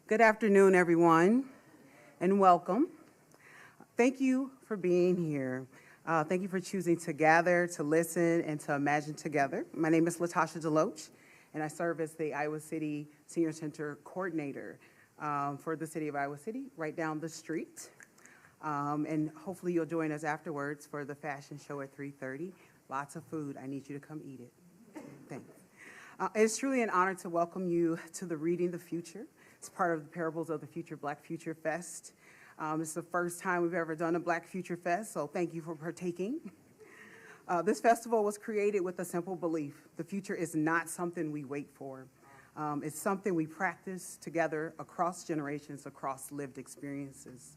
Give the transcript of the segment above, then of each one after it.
Good afternoon, everyone, and welcome. Thank you for being here. Thank you for choosing to gather, to listen, and to imagine together. My name is Latasha Deloach, and I serve as the Iowa City Senior Center Coordinator for the City of Iowa City, right down the street. And hopefully you'll join us afterwards for the fashion show at 3:30. Lots of food. I need you to come eat it. Thanks. It's truly an honor to welcome you to the Reading the Future. It's part of the Parables of the Future Black Future Fest. It's the first time we've ever done a Black Future Fest, so thank you for partaking. This festival was created with a simple belief. The future is not something we wait for. It's something we practice together across generations, across lived experiences.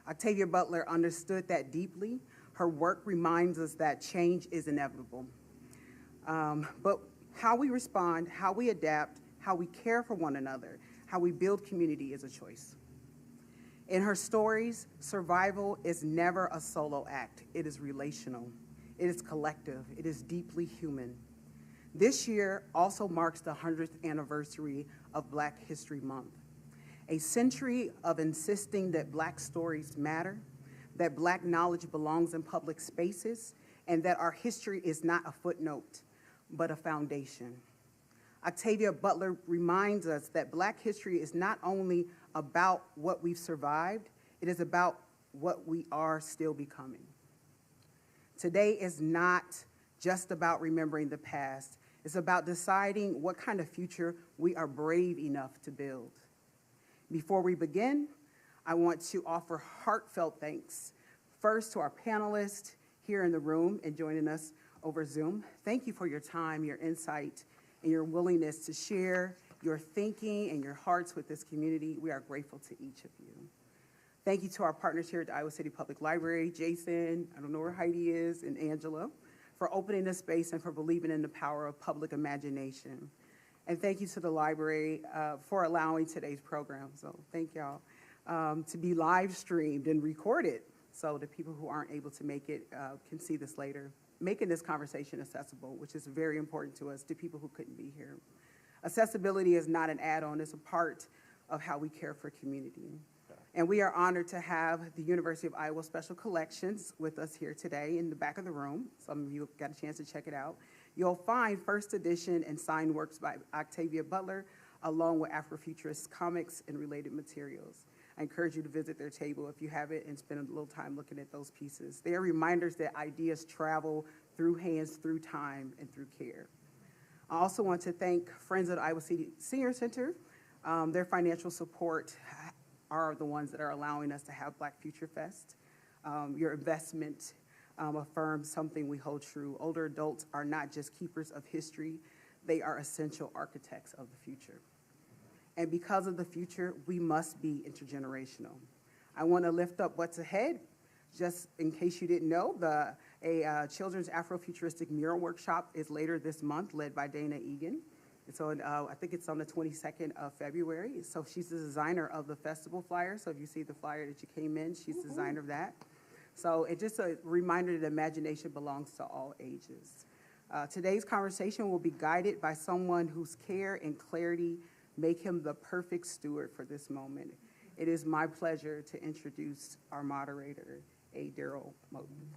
Octavia Butler understood that deeply. Her work reminds us that change is inevitable. But how we respond, how we adapt, how we care for one another, how we build community is a choice. In her stories, survival is never a solo act. It is relational. It is collective. It is deeply human. This year also marks the 100th anniversary of Black History Month, a century of insisting that Black stories matter, that Black knowledge belongs in public spaces, and that our history is not a footnote, but a foundation. Octavia Butler reminds us that Black history is not only about what we've survived, it is about what we are still becoming. Today is not just about remembering the past. It's about deciding what kind of future we are brave enough to build. Before we begin, I want to offer heartfelt thanks first to our panelists here in the room and joining us over Zoom. Thank you for your time, your insight, and your willingness to share your thinking and your hearts with this community. We are grateful to each of you. Thank you to our partners here at the Iowa City Public Library, Jason, I don't know where Heidi is, and Angela, for opening this space and for believing in the power of public imagination. And thank you to the library for allowing today's program. So thank y'all. To be live streamed and recorded so the people who aren't able to make it can see this later, making this conversation accessible, which is very important to us, to people who couldn't be here. Accessibility is not an add-on, it's a part of how we care for community. And we are honored to have the University of Iowa Special Collections with us here today in the back of the room. Some of you got a chance to check it out. You'll find first edition and signed works by Octavia Butler, along with Afrofuturist comics and related materials. I encourage you to visit their table if you have it and spend a little time looking at those pieces. They are reminders that ideas travel through hands, through time, and through care. I also want to thank Friends of the Iowa City Senior Center. Their financial support are the ones that are allowing us to have Black Future Fest. Your investment affirms something we hold true. Older adults are not just keepers of history, they are essential architects of the future. And because of the future, we must be intergenerational. I want to lift up what's ahead. Just in case you didn't know, a children's Afrofuturistic mural workshop is later this month, led by Dana Egan. And so I think it's on the 22nd of February. So she's the designer of the festival flyer. So if you see the flyer that you came in, she's the designer of that. So it's just a reminder that imagination belongs to all ages. Today's conversation will be guided by someone whose care and clarity make him the perfect steward for this moment. It is my pleasure to introduce our moderator, A. Daryl Moten.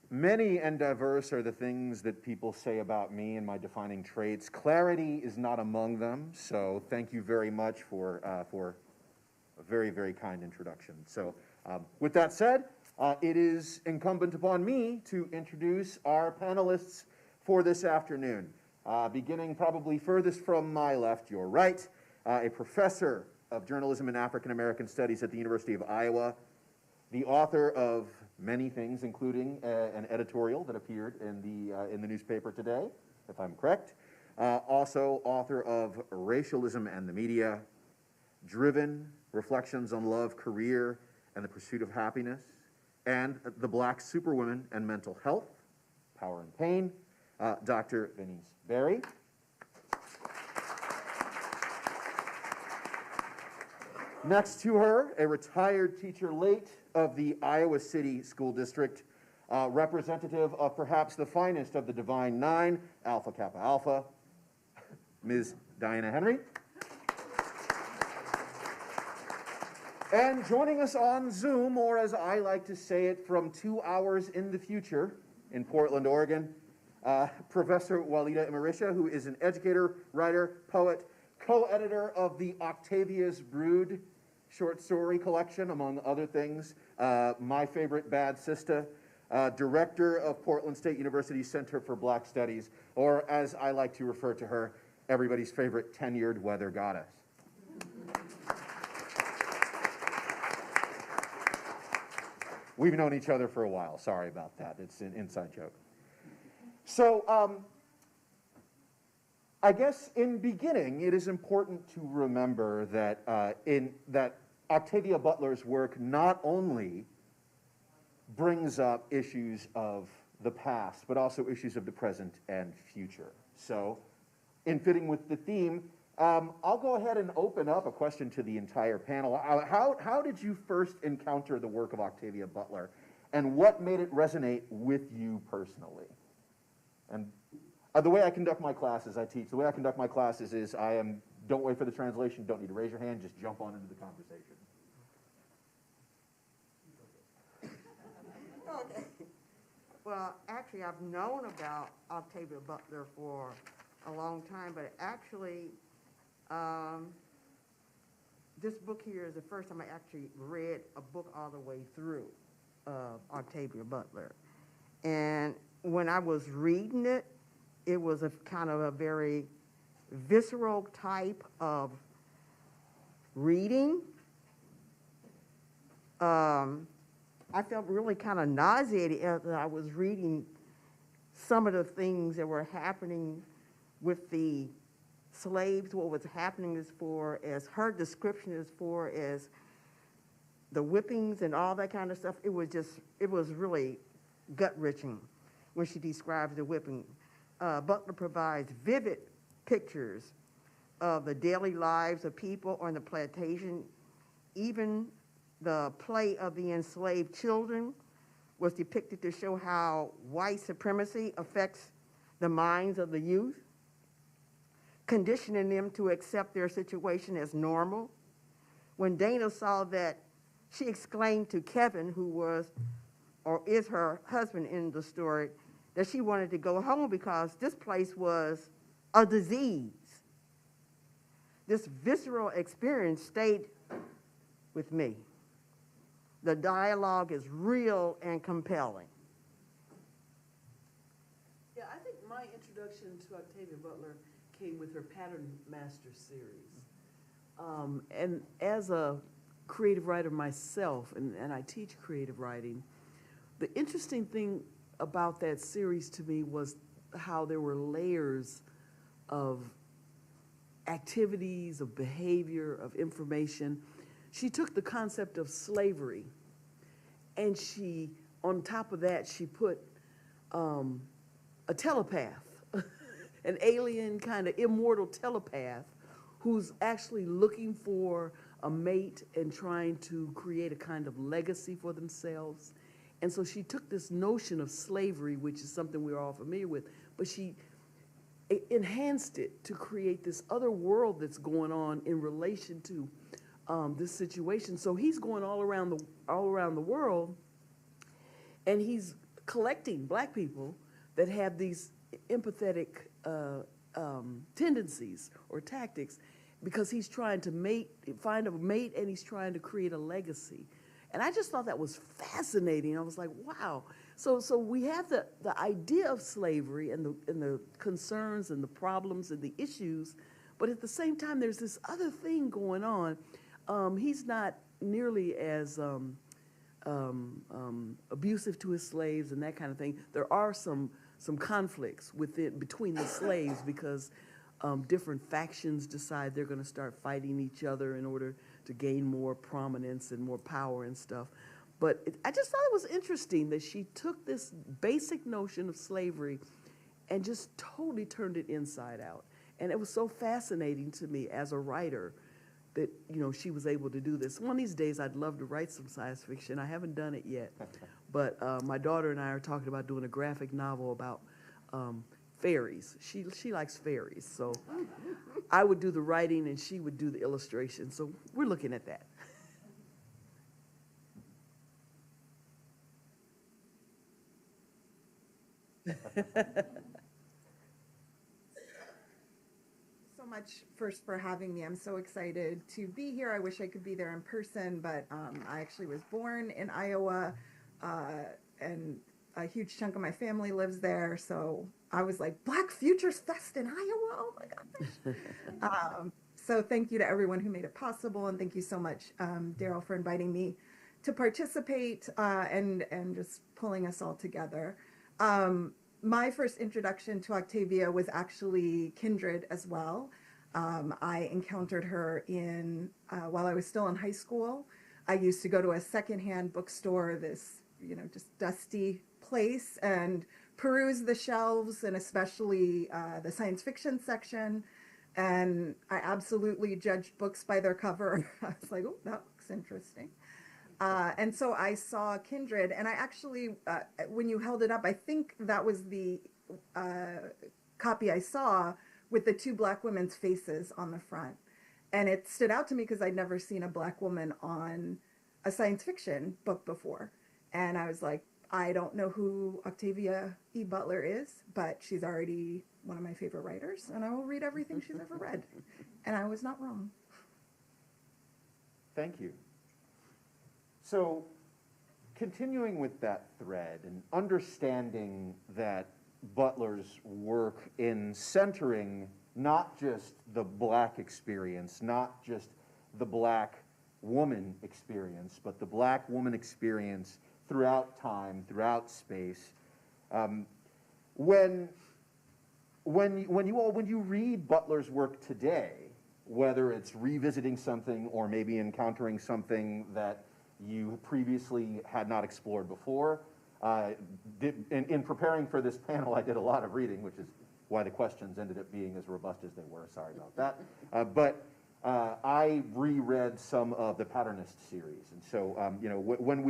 Many and diverse are the things that people say about me and my defining traits. Clarity is not among them, so thank you very much for a very, very kind introduction. So with that said, it is incumbent upon me to introduce our panelists for this afternoon. Beginning probably furthest from my left, your right, a professor of journalism and African American studies at the University of Iowa, the author of many things, including an editorial that appeared in the newspaper today, if I'm correct. Also author of Racialism and the Media, Driven, Reflections on Love, Career, and the Pursuit of Happiness, and the Black Superwoman and Mental Health, Power and Pain, Dr. Venise Berry. Next to her, a retired teacher late of the Iowa City School District, representative of perhaps the finest of the Divine Nine, Alpha Kappa Alpha, Ms. Diana Henry. And joining us on Zoom, or as I like to say it, from 2 hours in the future in Portland, Oregon, Professor Walida Imarisha, who is an educator, writer, poet, co-editor of the Octavia's Brood short story collection, among other things, my favorite bad sister, director of Portland State University Center for Black Studies, or as I like to refer to her, everybody's favorite tenured weather goddess. We've known each other for a while. Sorry about that. It's an inside joke. So I guess in beginning, it is important to remember that, that Octavia Butler's work not only brings up issues of the past, but also issues of the present and future. So in fitting with the theme, I'll go ahead and open up a question to the entire panel. How did you first encounter the work of Octavia Butler, and what made it resonate with you personally? And the way I conduct my classes, the way I conduct my classes is don't wait for the translation, don't need to raise your hand, just jump on into the conversation. Okay. Well, actually, I've known about Octavia Butler for a long time, but actually, this book here is the first time I actually read a book all the way through Octavia Butler. And when I was reading it, it was a kind of a very visceral type of reading. I felt really kind of nauseated as I was reading some of the things that were happening with the slaves, what was happening as far as her description as far as the whippings and all that kind of stuff. It was really gut-wrenching when she describes the whipping. Butler provides vivid pictures of the daily lives of people on the plantation. Even the play of the enslaved children was depicted to show how white supremacy affects the minds of the youth, conditioning them to accept their situation as normal. When Dana saw that, she exclaimed to Kevin, who was or is her husband in the story, that she wanted to go home because this place was a disease. This visceral experience stayed with me. The dialogue is real and compelling. Yeah, I think my introduction to Octavia Butler came with her Pattern Master series. And as a creative writer myself, and I teach creative writing, the interesting thing about that series to me was how there were layers of activities, of behavior, of information. She took the concept of slavery, and she, on top of that, she put a telepath, an alien kind of immortal telepath who's actually looking for a mate and trying to create a kind of legacy for themselves. And so she took this notion of slavery, which is something we're all familiar with, but she enhanced it to create this other world that's going on in relation to this situation. So he's going all around the world, and he's collecting black people that have these empathetic tendencies or tactics, because he's trying to find a mate, and he's trying to create a legacy. And I just thought that was fascinating. I was like, wow. So we have the idea of slavery and the concerns and the problems and the issues, but at the same time, there's this other thing going on. He's not nearly as abusive to his slaves and that kind of thing. There are some conflicts between the slaves because different factions decide they're going to start fighting each other in order to gain more prominence and more power and stuff. But I just thought it was interesting that she took this basic notion of slavery and just totally turned it inside out. And it was so fascinating to me as a writer that, you know, she was able to do this. One of these days, I'd love to write some science fiction. I haven't done it yet, but my daughter and I are talking about doing a graphic novel about fairies. She likes fairies, so I would do the writing and she would do the illustration. So we're looking at that. So much first for having me. I'm so excited to be here. I wish I could be there in person, but I actually was born in Iowa, and a huge chunk of my family lives there. So I was like, Black Futures Fest in Iowa. Oh my gosh. So thank you to everyone who made it possible, and thank you so much, Daryl, for inviting me to participate and just pulling us all together. My first introduction to Octavia was actually Kindred as well. I encountered her while I was still in high school. I used to go to a secondhand bookstore, this, just dusty place, and peruse the shelves, and especially the science fiction section. And I absolutely judged books by their cover. I was like, oh, that looks interesting. And so I saw Kindred, and I actually, when you held it up, I think that was the copy I saw with the two Black women's faces on the front. And it stood out to me because I'd never seen a Black woman on a science fiction book before. And I was like, I don't know who Octavia E. Butler is, but she's already one of my favorite writers, and I will read everything she's ever read. And I was not wrong. Thank you. So, continuing with that thread and understanding that Butler's work in centering not just the Black experience, not just the Black woman experience, but the Black woman experience throughout time, throughout space. When you read Butler's work today, whether it's revisiting something or maybe encountering something that you previously had not explored before. In preparing for this panel, I did a lot of reading, which is why the questions ended up being as robust as they were. Sorry about that. But I reread some of the Patternist series, and so when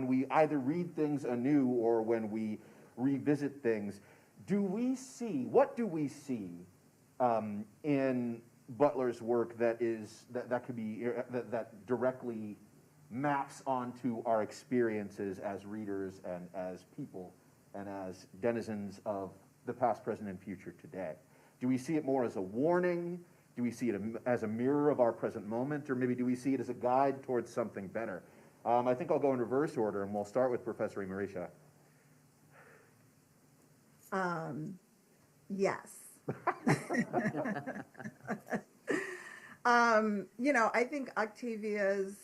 we either read things anew or when we revisit things, what do we see in Butler's work that could be that directly maps onto our experiences as readers and as people and as denizens of the past, present, and future today? Do we see it more as a warning? Do we see it as a mirror of our present moment? Or maybe do we see it as a guide towards something better? I think I'll go in reverse order, and we'll start with Professor Marisha. Yes. I think Octavia's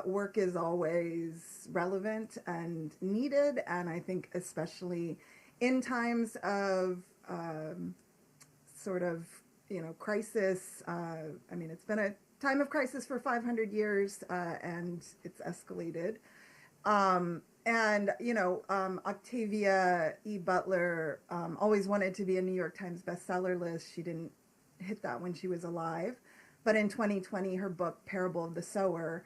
work is always relevant and needed, and I think especially in times of crisis. It's been a time of crisis for 500 years, and it's escalated. Octavia E. Butler always wanted to be a New York Times bestseller list. She didn't hit that when she was alive. But in 2020, her book, Parable of the Sower,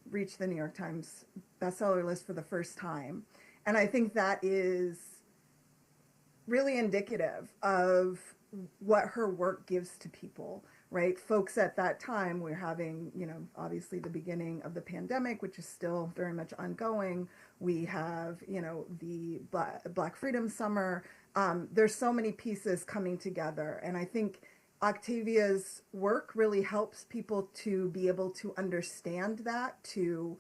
reached the New York Times bestseller list for the first time. And I think that is really indicative of what her work gives to people, right? Folks at that time were having, obviously the beginning of the pandemic, which is still very much ongoing. We have, the Black Freedom Summer. There's so many pieces coming together. And I think Octavia's work really helps people to be able to understand that, to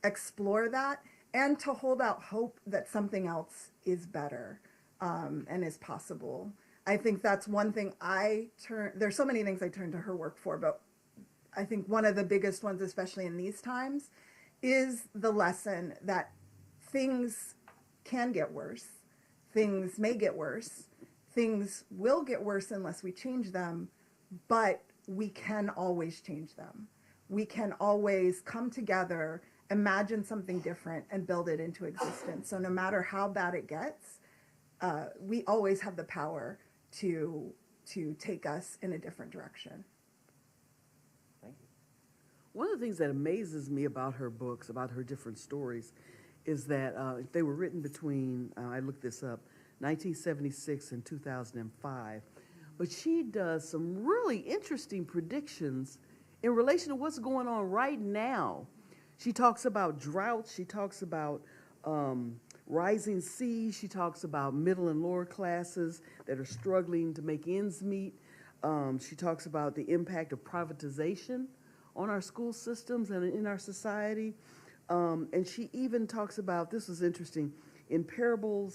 explore that, and to hold out hope that something else is better and is possible. I think that's one thing there's so many things I turn to her work for, but I think one of the biggest ones, especially in these times, is the lesson that things can get worse, things may get worse, things will get worse unless we change them, but we can always change them. We can always come together, imagine something different, and build it into existence. So no matter how bad it gets, we always have the power to take us in a different direction. One of the things that amazes me about her books, about her different stories, is that they were written between, I looked this up, 1976 and 2005. But she does some really interesting predictions in relation to what's going on right now. She talks about droughts, she talks about rising seas, she talks about middle and lower classes that are struggling to make ends meet. She talks about the impact of privatization on our school systems and in our society. And she even talks about, this is interesting, in Parable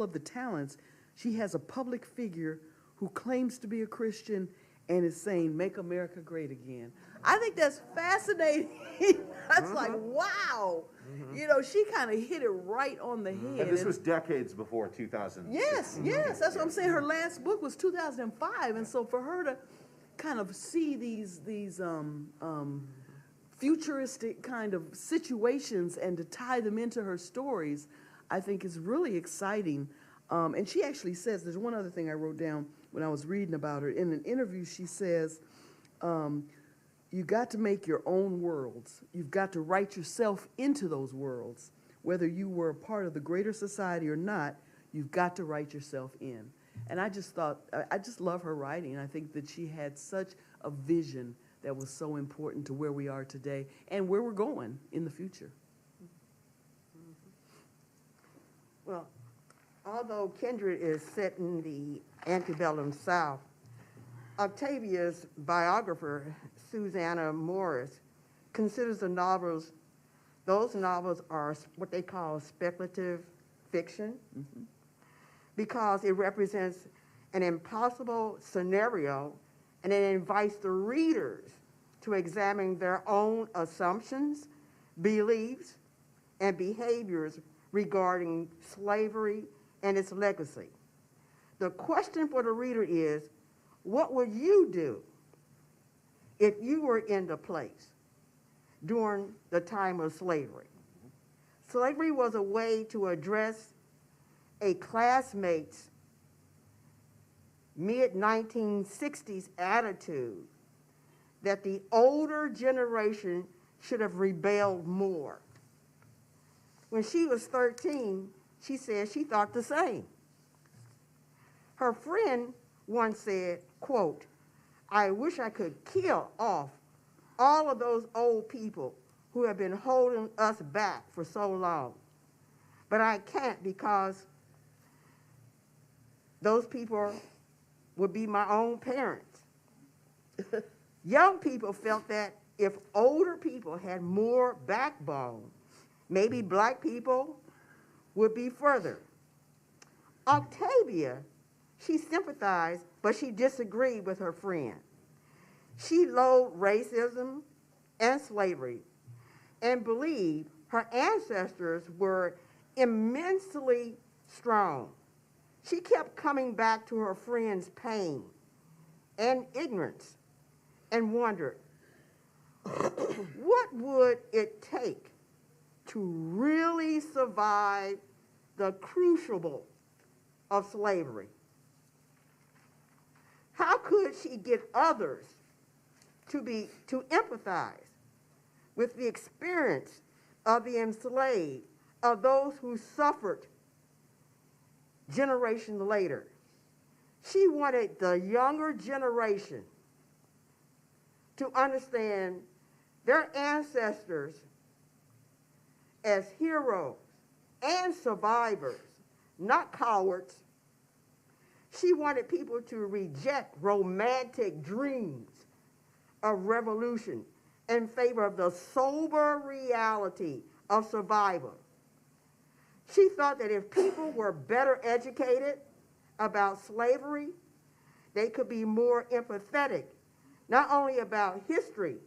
of the Talents, she has a public figure who claims to be a Christian and is saying, "Make America great again." I think that's fascinating. That's like, wow. You know, she kind of hit it right on the head. And this was decades before 2000. Yes, that's what I'm saying. Her last book was 2005, and so for her to kind of see these futuristic kind of situations and to tie them into her stories, I think is really exciting. And she actually says, there's one other thing I wrote down when I was reading about her. In an interview, she says, you got to make your own worlds. You've got to write yourself into those worlds. Whether you were a part of the greater society or not, you've got to write yourself in. And I just thought, I just love her writing. I think that she had such a vision that was so important to where we are today and where we're going in the future. Well, although Kindred is set in the antebellum South, Octavia's biographer, Susanna Morris, considers those novels are what they call speculative fiction, because it represents an impossible scenario and it invites the readers to examine their own assumptions, beliefs, and behaviors regarding slavery and its legacy. The question for the reader is, what would you do if you were in the place during the time of slavery? Slavery was a way to address a classmate's mid-1960s attitude that the older generation should have rebelled more. When she was 13, she said she thought the same. Her friend once said, quote, "I wish I could kill off all of those old people who have been holding us back for so long. But I can't, because those people would be my own parents." Young people felt that if older people had more backbone, maybe black people would be further. Octavia, she sympathized, but she disagreed with her friend. She loathed racism and slavery and believed her ancestors were immensely strong. She kept coming back to her friend's pain and ignorance and wondered, what would it take to really survive the crucible of slavery? How could she get others to empathize with the experience of the enslaved, of those who suffered generations later? She wanted the younger generation to understand their ancestors as heroes and survivors, not cowards. She wanted people to reject romantic dreams of revolution in favor of the sober reality of survival. She thought that if people were better educated about slavery, they could be more empathetic, not only about history,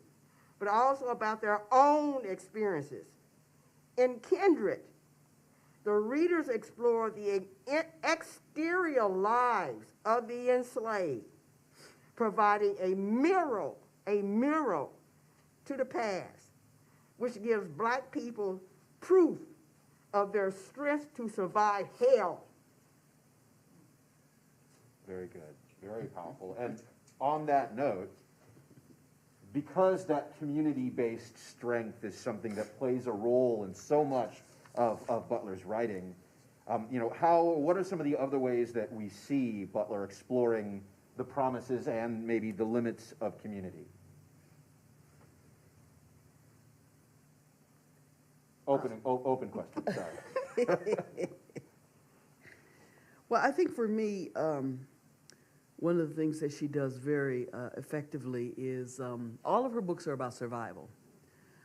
but also about their own experiences. In Kindred, the readers explore the exterior lives of the enslaved, providing a mirror to the past, which gives black people proof of their strength to survive hell. Very good, very powerful. And on that note, because that community-based strength is something that plays a role in so much of Butler's writing, you know, what are some of the other ways that we see Butler exploring the promises and maybe the limits of community? Open question, sorry. Well, I think for me, one of the things that she does very effectively is all of her books are about survival.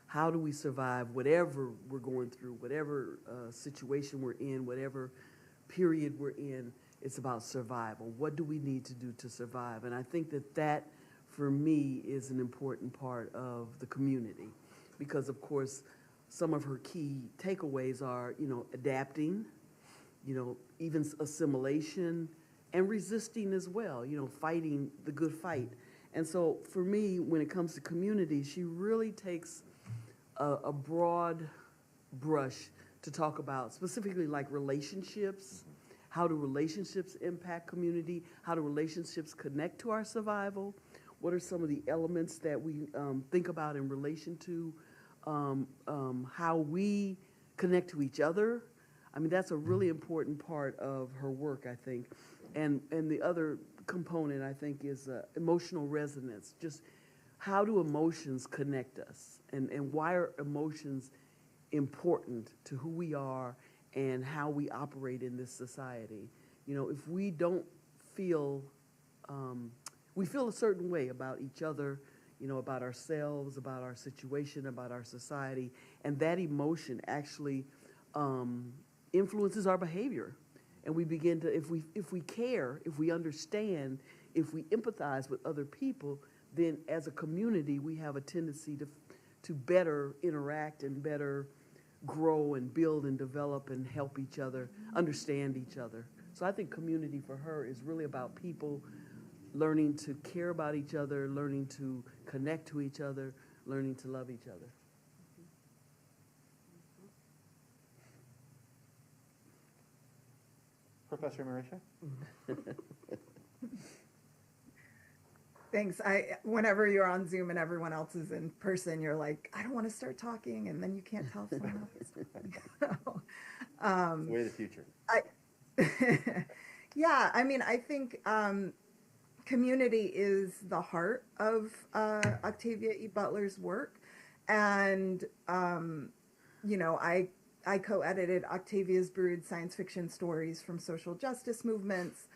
How do we survive whatever we're going through, whatever situation we're in, whatever period we're in? It's about survival. What do we need to do to survive? And I think that that, for me, is an important part of the community, because, of course, some of her key takeaways are, you know, adapting, you know, even assimilation, and resisting as well, you know, fighting the good fight. And so for me, when it comes to community, she really takes a broad brush to talk about specifically like relationships. How do relationships impact community? How do relationships connect to our survival? What are some of the elements that we think about in relation to how we connect to each other? I mean, that's a really important part of her work, I think. And the other component, I think, is emotional resonance. Just how do emotions connect us? And why are emotions important to who we are and how we operate in this society? You know, if we don't feel, we feel a certain way about each other, you know, about ourselves, about our situation, about our society, and that emotion actually influences our behavior. And we begin to, if we care, if we understand, if we empathize with other people, then as a community, we have a tendency to better interact and better grow and build and develop and help each other, understand each other. So I think community for her is really about people learning to care about each other, learning to connect to each other, learning to love each other. Professor Marisha? Thanks. Whenever you're on Zoom and everyone else is in person, you're like, I don't want to start talking, and then you can't tell someone else. It's the way of the future. Yeah, I mean, I think community is the heart of Octavia E. Butler's work. And, you know, I co-edited Octavia's Brood science fiction stories from social justice movements,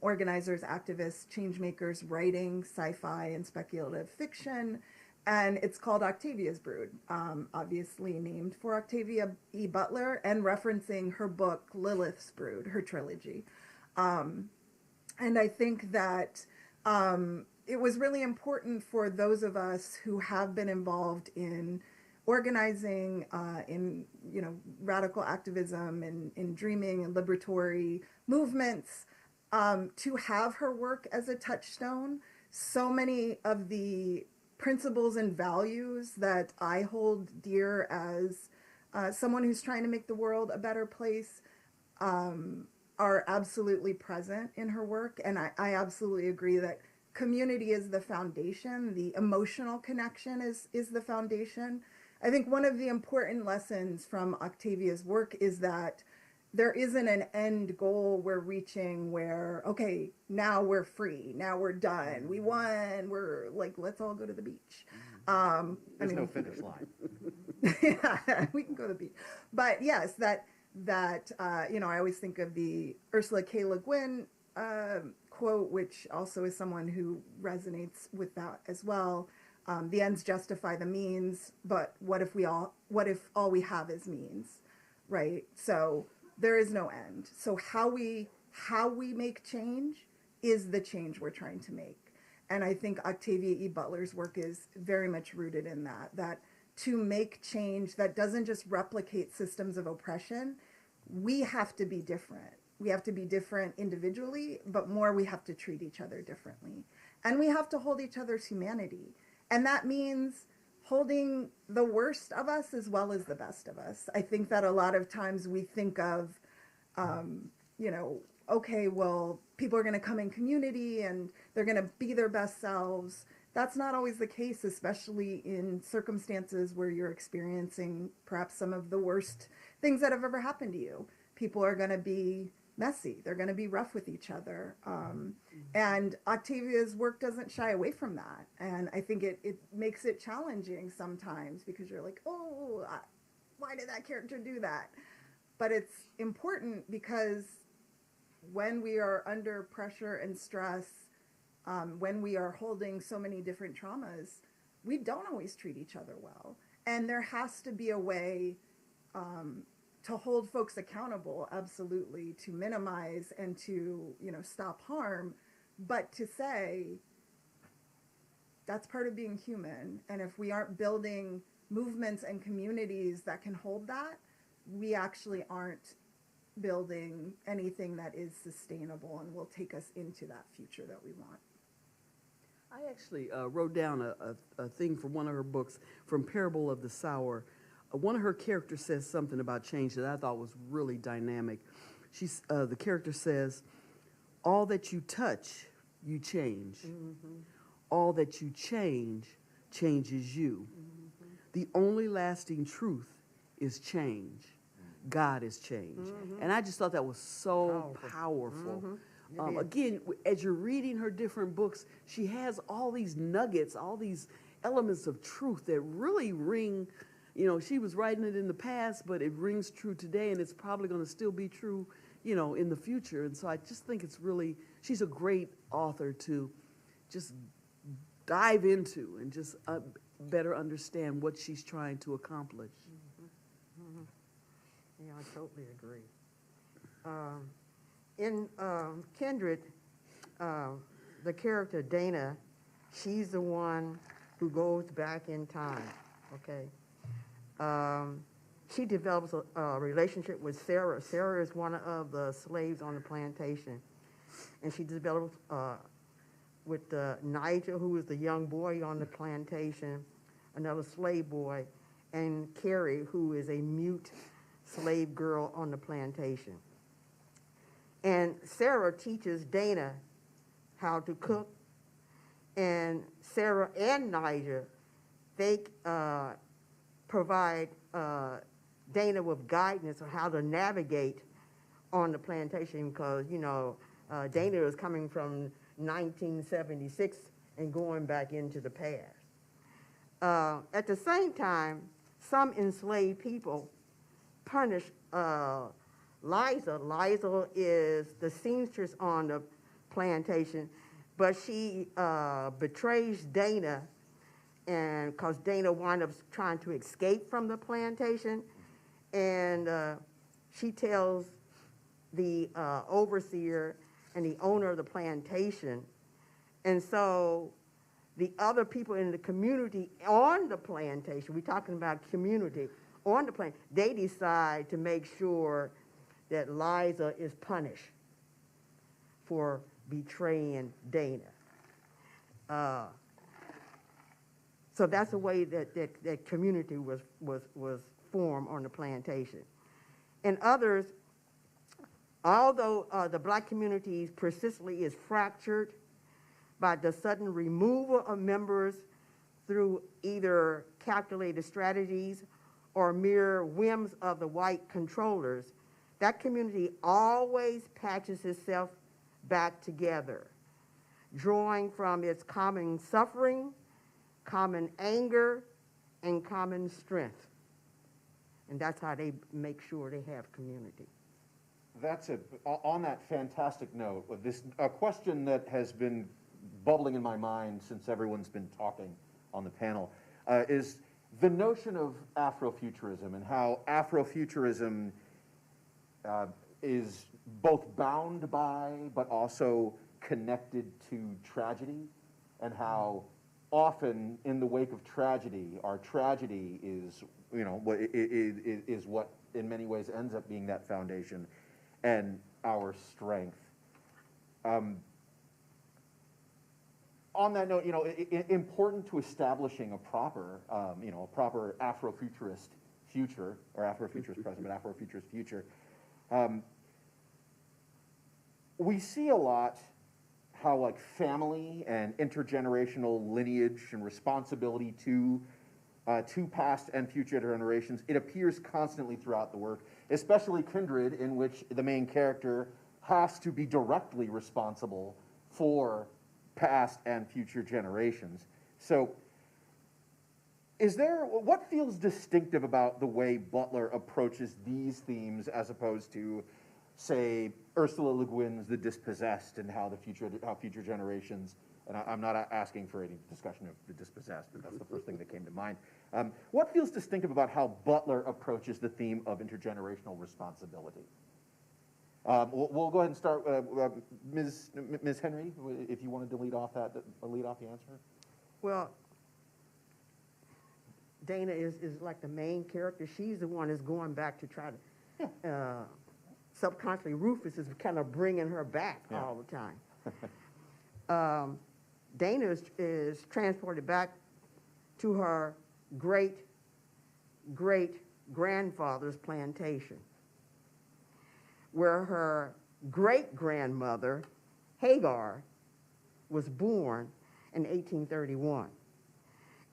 organizers, activists, change makers writing sci-fi and speculative fiction. And it's called Octavia's Brood, obviously named for Octavia E. Butler and referencing her book, Lilith's Brood, her trilogy. And I think that it was really important for those of us who have been involved in organizing, in, you know, radical activism and in dreaming and liberatory movements, to have her work as a touchstone. So many of the principles and values that I hold dear as someone who's trying to make the world a better place are absolutely present in her work. And I absolutely agree that community is the foundation. The emotional connection is the foundation. I think one of the important lessons from Octavia's work is that there isn't an end goal we're reaching where, okay, now we're free, now we're done, we won, we're like, let's all go to the beach. There's no finish line. Yeah, we can go to the beach. But yes, that you know, I always think of the Ursula K. Le Guin quote, which also is someone who resonates with that as well. The ends justify the means, but what if all we have is means, right? So there is no end. So how we make change is the change we're trying to make. And I think Octavia E. Butler's work is very much rooted in that to make change that doesn't just replicate systems of oppression, we have to be different. We have to be different individually, but more we have to treat each other differently. And we have to hold each other's humanity. And that means holding the worst of us as well as the best of us. I think that a lot of times we think of, you know, okay, well, people are going to come in community and they're going to be their best selves. that's not always the case, especially in circumstances where you're experiencing perhaps some of the worst things that have ever happened to you. People are going to be messy. They're going to be rough with each other. And Octavia's work doesn't shy away from that. And I think it makes it challenging sometimes because you're like, oh, why did that character do that? But it's important because when we are under pressure and stress, when we are holding so many different traumas, we don't always treat each other well. And there has to be a way to hold folks accountable, absolutely, to minimize and to, stop harm, but to say that's part of being human. And if we aren't building movements and communities that can hold that, we actually aren't building anything that is sustainable and will take us into that future that we want. I actually wrote down a thing from one of her books, from Parable of the Sower. One of her characters says something about change that I thought was really dynamic. The character says, all that you touch, you change. Mm-hmm. All that you change, changes you. Mm-hmm. The only lasting truth is change. God is change. Mm-hmm. And I just thought that was so powerful. Mm-hmm. Again, as you're reading her different books, she has all these nuggets, all these elements of truth that really ring. She was writing it in the past, but it rings true today, and it's probably going to still be true, in the future. And so I just think she's a great author to just dive into and just better understand what she's trying to accomplish. Mm-hmm. Mm-hmm. Yeah, I totally agree. In Kindred, the character Dana, she's the one who goes back in time, okay? She develops a relationship with Sarah. Sarah is one of the slaves on the plantation. And she develops with Nigel, who is the young boy on the plantation, another slave boy, and Carrie, who is a mute slave girl on the plantation. And Sarah teaches Dana how to cook, and Sarah and Nigel, they provide Dana with guidance on how to navigate on the plantation because, Dana is coming from 1976 and going back into the past. At the same time, some enslaved people punish Liza. Liza is the seamstress on the plantation, but she betrays Dana, and because Dana wound up trying to escape from the plantation, and she tells the overseer and the owner of the plantation, and so the other people in the community on the plantation, we're talking about community on the plantation, they decide to make sure that Liza is punished for betraying Dana. So that's the way that community was formed on the plantation. And others, although the black community persistently is fractured by the sudden removal of members through either calculated strategies or mere whims of the white controllers, that community always patches itself back together, drawing from its common suffering, common anger, and common strength. And that's how they make sure they have community. On that fantastic note, a question that has been bubbling in my mind since everyone's been talking on the panel is the notion of Afrofuturism and how Afrofuturism is both bound by but also connected to tragedy, and how often in the wake of tragedy, our tragedy is what in many ways ends up being that foundation and our strength. On that note, important to establishing a proper Afrofuturist future, or Afrofuturist present, but Afrofuturist future. We see a lot how like family and intergenerational lineage and responsibility to past and future generations, it appears constantly throughout the work, especially Kindred, in which the main character has to be directly responsible for past and future generations. So what feels distinctive about the way Butler approaches these themes as opposed to, say, Ursula Le Guin's The Dispossessed and how future generations, and I'm not asking for any discussion of The Dispossessed, but that's the first thing that came to mind. What feels distinctive about how Butler approaches the theme of intergenerational responsibility? We'll go ahead and start, Ms. Henry, if you wanted to lead off the answer. Well, Dana is like the main character. She's the one that's going back to try to, subconsciously, Rufus is kind of bringing her back all the time. Dana is transported back to her great-great-grandfather's plantation, where her great-grandmother, Hagar, was born in 1831.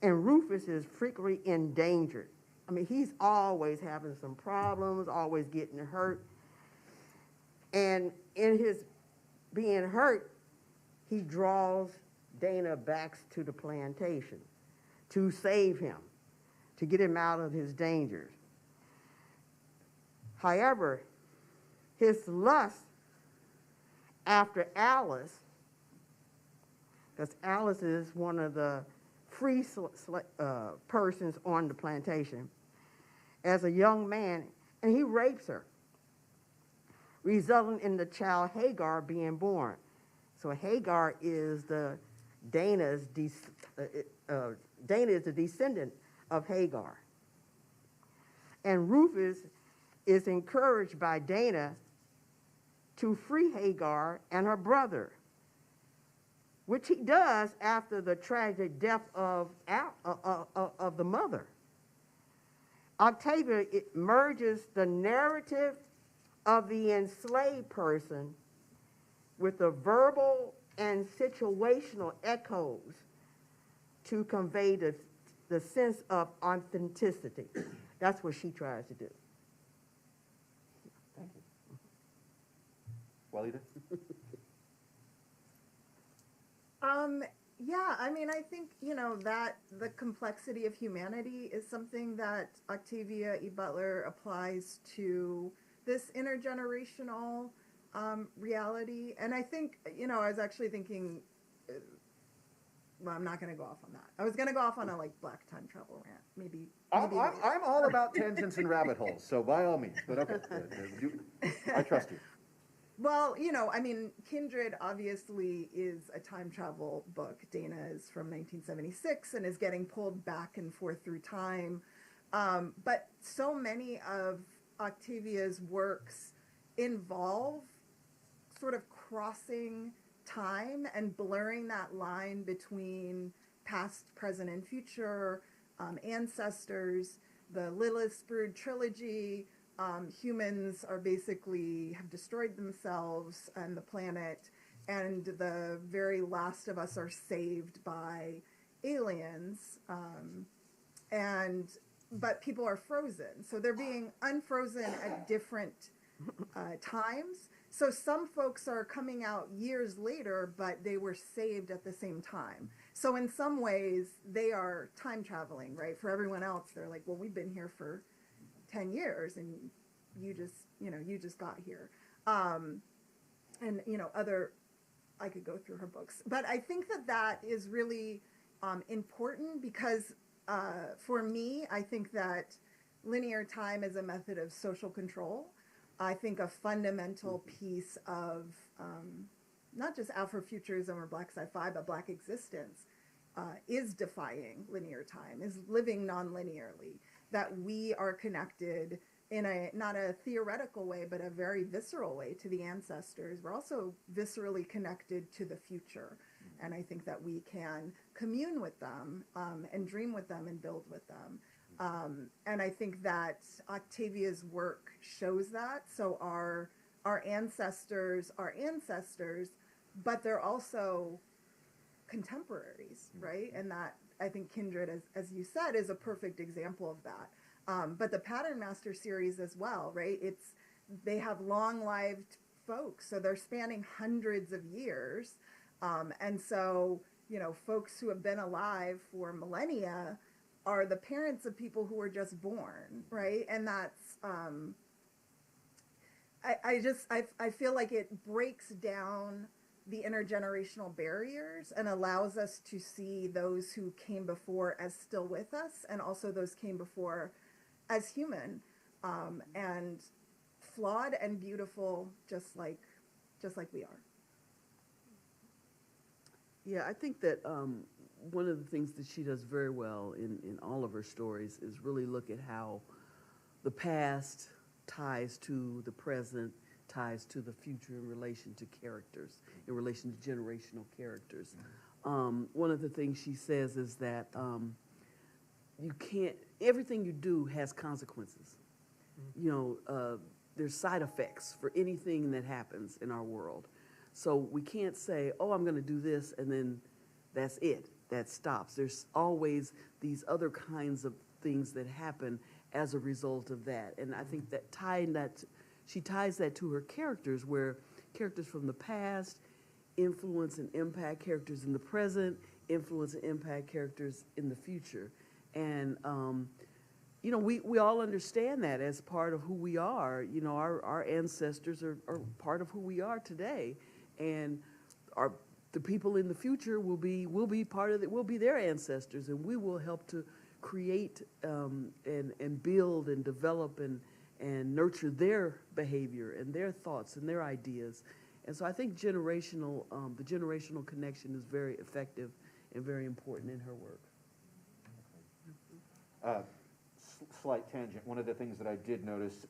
And Rufus is frequently endangered. I mean, he's always having some problems, always getting hurt. And in his being hurt, he draws Dana back to the plantation to save him, to get him out of his dangers. However, his lust after Alice, because Alice is one of the free persons on the plantation, as a young man, and he rapes her, resulting in the child Hagar being born. So Hagar is Dana is the descendant of Hagar. And Rufus is encouraged by Dana to free Hagar and her brother, which he does after the tragic death of the mother. Octavia, it merges the narrative of the enslaved person with the verbal and situational echoes to convey the sense of authenticity. That's what she tries to do. Thank you. Walida? Yeah, I mean, I think, that the complexity of humanity is something that Octavia E. Butler applies to this intergenerational reality. And I think, I was actually thinking, well, I'm not going to go off on that. I was going to go off on a, black time travel rant, maybe I'm all about tangents and rabbit holes, so by all means, but okay, I trust you. Well, I mean, Kindred obviously is a time travel book. Dana is from 1976 and is getting pulled back and forth through time. But so many of Octavia's works involve sort of crossing time and blurring that line between past, present, and future, ancestors, the Lilith Brood trilogy. Humans are basically have destroyed themselves and the planet, and the very last of us are saved by aliens. But people are frozen, so they're being unfrozen at different times. So some folks are coming out years later, but they were saved at the same time. So in some ways, they are time traveling, right? For everyone else, they're like, well, we've been here for 10 years and you just got here. And, I could go through her books, but I think that is really important because for me, I think that linear time is a method of social control. I think a fundamental piece of not just Afrofuturism or Black sci-fi, but Black existence is defying linear time, is living non-linearly, that we are connected in not a theoretical way, but a very visceral way to the ancestors. We're also viscerally connected to the future. And I think that we can commune with them and dream with them and build with them. And I think that Octavia's work shows that. So our ancestors but they're also contemporaries, right? And that, I think Kindred, as you said, is a perfect example of that. But the Pattern Master series as well, right? They have long-lived folks, so they're spanning hundreds of years. And so, folks who have been alive for millennia are the parents of people who were just born, right? And that's, I feel like it breaks down the intergenerational barriers and allows us to see those who came before as still with us, and also those came before as human, and flawed and beautiful, just like we are. Yeah, I think that one of the things that she does very well in all of her stories is really look at how the past ties to the present, ties to the future in relation to characters, in relation to generational characters. One of the things she says is that you can't, everything you do has consequences. There's side effects for anything that happens in our world. So we can't say, oh, I'm going to do this, and then that's it. That stops. There's always these other kinds of things that happen as a result of that. And I think that she ties that to her characters, where characters from the past influence and impact characters in the present, influence and impact characters in the future. And, we all understand that as part of who we are. Our ancestors are part of who we are today. And the people in the future will be part of it, will be their ancestors, and we will help to create and build and develop and nurture their behavior and their thoughts and their ideas. And so I think the generational connection is very effective and very important in her work. Slight tangent. One of the things that I did notice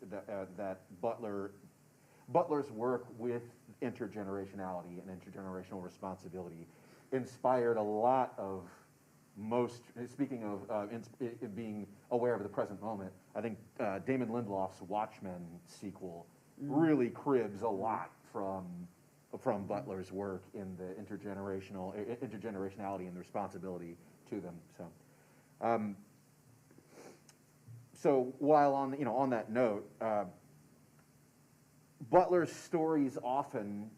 that Butler's work with intergenerationality and intergenerational responsibility inspired a lot of speaking of being aware of the present moment, I think Damon Lindelof's Watchmen sequel really cribs a lot from Butler's work in the intergenerationality and the responsibility to them. So while on that note, Butler's stories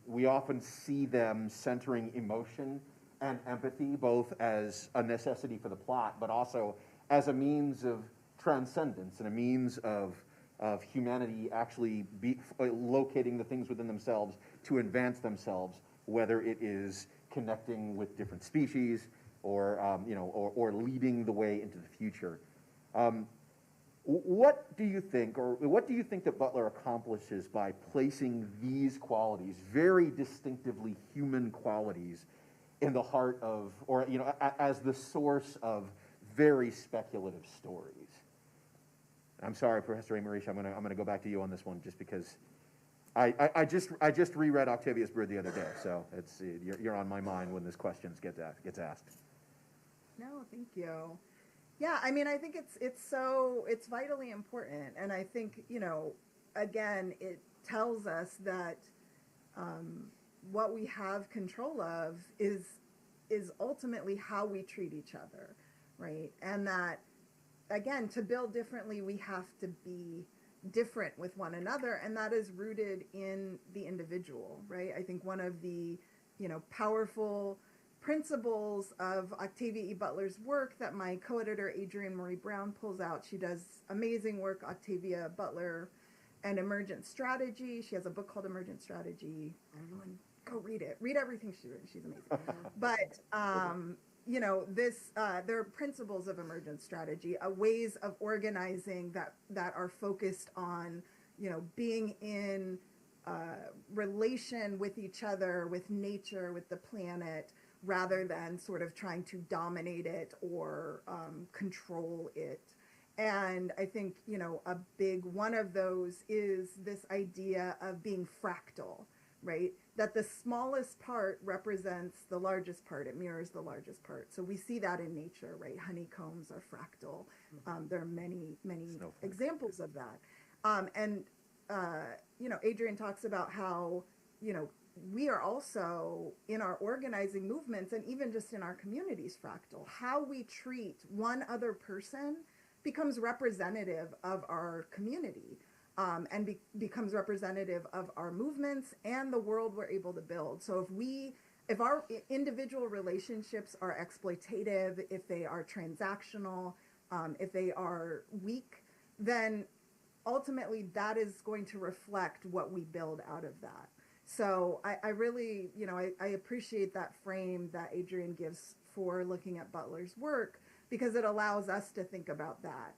we often see them centering emotion and empathy, both as a necessity for the plot, but also as a means of transcendence and a means of humanity actually locating the things within themselves to advance themselves, whether it is connecting with different species or leading the way into the future. What do you think that Butler accomplishes by placing these qualities, very distinctively human qualities, in the heart of, as the source of very speculative stories? I'm sorry, Professor Marisha, I'm gonna go back to you on this one, just because I just reread Octavia's Bird the other day, so you're on my mind when this question gets asked. No, thank you. Yeah, I mean, I think it's vitally important, and I think, again, it tells us that what we have control of is ultimately how we treat each other, right? And that, again, to build differently, we have to be different with one another, and that is rooted in the individual, right? I think one of the, powerful principles of Octavia E. Butler's work that my co-editor Adrienne Marie Brown pulls out. She does amazing work, Octavia Butler and Emergent Strategy. She has a book called Emergent Strategy. Everyone go read it. Read everything she's written. She's amazing. But there are principles of emergent strategy, ways of organizing that are focused on, being in relation with each other, with nature, with the planet, rather than sort of trying to dominate it or control it. And I think, a big one of those is this idea of being fractal, right? That the smallest part represents the largest part. It mirrors the largest part. So we see that in nature, right? Honeycombs are fractal. There are many, many examples of that. Adrienne talks about how we are also in our organizing movements and even just in our communities fractal. How we treat one other person becomes representative of our community, and becomes representative of our movements and the world we're able to build. So if our individual relationships are exploitative, if they are transactional, if they are weak, then ultimately that is going to reflect what we build out of that. So I really, I appreciate that frame that Adrienne gives for looking at Butler's work, because it allows us to think about that.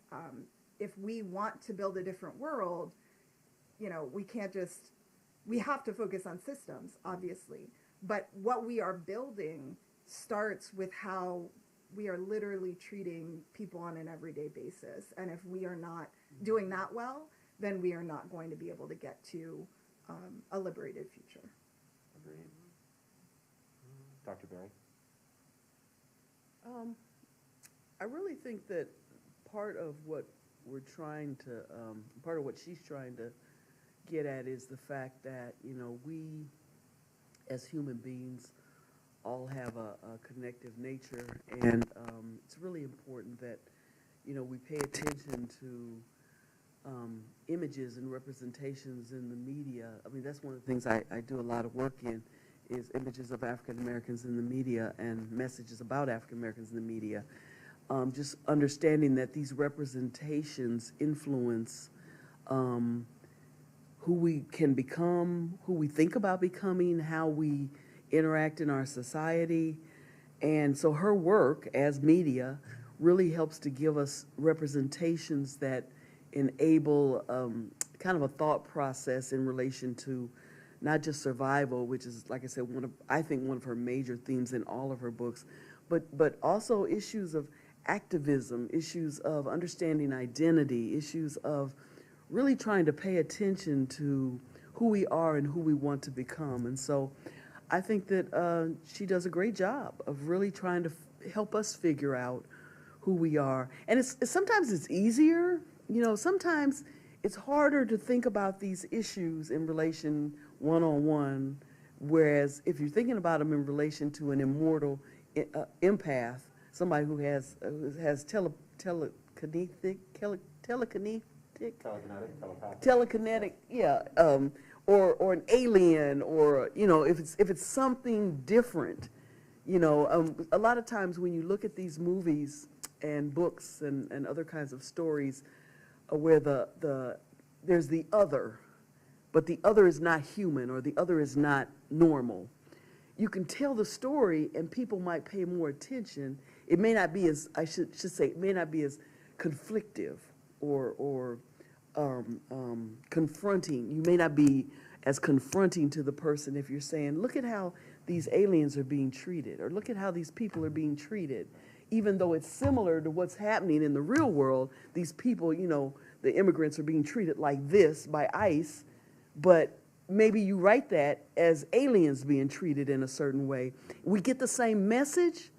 If we want to build a different world, we have to focus on systems, obviously. But what we are building starts with how we are literally treating people on an everyday basis. And if we are not doing that well, then we are not going to be able to get to a liberated future. Agreed. Dr. Berry? I really think that part of what part of what she's trying to get at is the fact that, we as human beings all have a connective nature, and it's really important that, we pay attention to images and representations in the media. I mean, that's one of the things I do a lot of work in, is images of African Americans in the media and messages about African Americans in the media. Just understanding that these representations influence who we can become, who we think about becoming, how we interact in our society. And so her work as media really helps to give us representations that enable kind of a thought process in relation to not just survival, which is, like I said, I think one of her major themes in all of her books, but also issues of activism, issues of understanding identity, issues of really trying to pay attention to who we are and who we want to become. And so I think that she does a great job of really trying to help us figure out who we are. And sometimes it's easier, sometimes it's harder to think about these issues in relation one-on-one, whereas if you're thinking about them in relation to an immortal empath, somebody who has telekinetic, yeah, or an alien, or if it's something different, a lot of times when you look at these movies and books and other kinds of stories, where there's the other, but the other is not human, or the other is not normal. You can tell the story and people might pay more attention. It may not be as, I should say, it may not be as conflictive or confronting. You may not be as confronting to the person if you're saying, look at how these aliens are being treated, or look at how these people are being treated. Even though it's similar to what's happening in the real world, these people, the immigrants are being treated like this by ICE, but maybe you write that as aliens being treated in a certain way. We get the same message,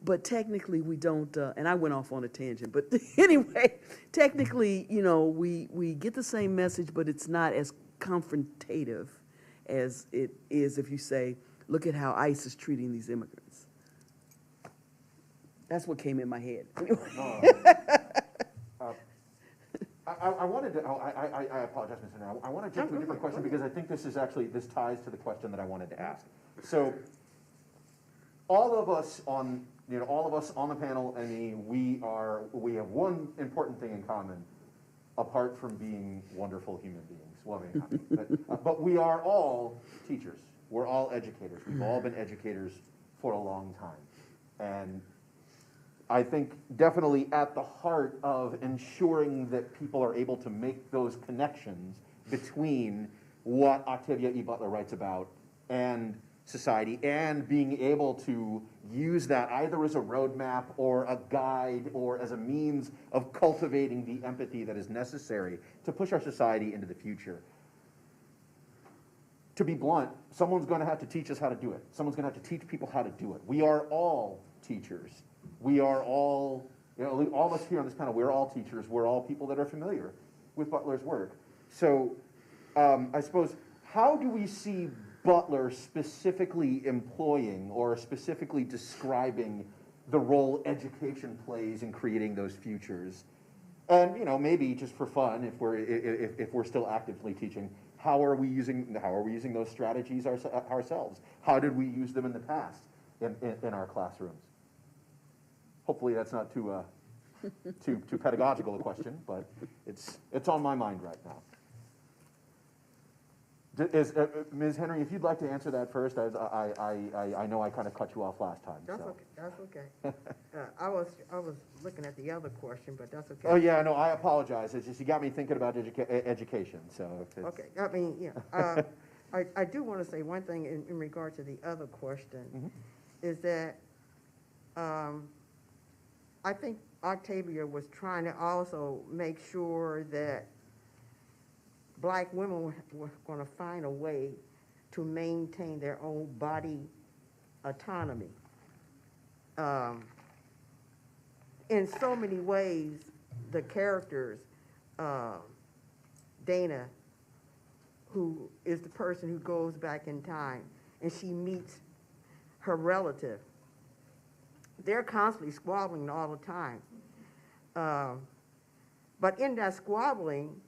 but technically we don't, and I went off on a tangent, but anyway, technically, we get the same message, but it's not as confrontative as it is if you say, look at how ICE is treating these immigrants. That's what came in my head. I wanted to, I apologize, Ms. Henry. I want to jump to a different question, because I think this ties to the question that I wanted to ask. So all of us on the panel, we have one important thing in common, apart from being wonderful human beings, loving and happy. But we are all teachers. We're all educators. We've all been educators for a long time. And I think definitely at the heart of ensuring that people are able to make those connections between what Octavia E. Butler writes about and society, and being able to use that either as a roadmap or a guide or as a means of cultivating the empathy that is necessary to push our society into the future. To be blunt, someone's going to have to teach us how to do it. Someone's going to have to teach people how to do it. We are all teachers. We are all, all of us here on this panel, we're all teachers. We're all people that are familiar with Butler's work. So I suppose, how do we see Butler specifically employing or specifically describing the role education plays in creating those futures? And maybe just for fun, if we're still actively teaching, how are we using those strategies ourselves? How did we use them in the past in our classrooms? Hopefully that's not too pedagogical a question, but it's on my mind right now. Ms. Henry, if you'd like to answer that first, I know I kind of cut you off last time. That's so. okay, that's okay. I was looking at the other question, but that's okay. Oh, yeah, no, I apologize. It's just you got me thinking about education, so. If it's... Okay, I mean, yeah. I do want to say one thing in regard to the other question, is that I think Octavia was trying to also make sure that Black women were going to find a way to maintain their own body autonomy. In so many ways, the characters, Dana, who is the person who goes back in time, and she meets her relative, they're constantly squabbling all the time. But in that squabbling,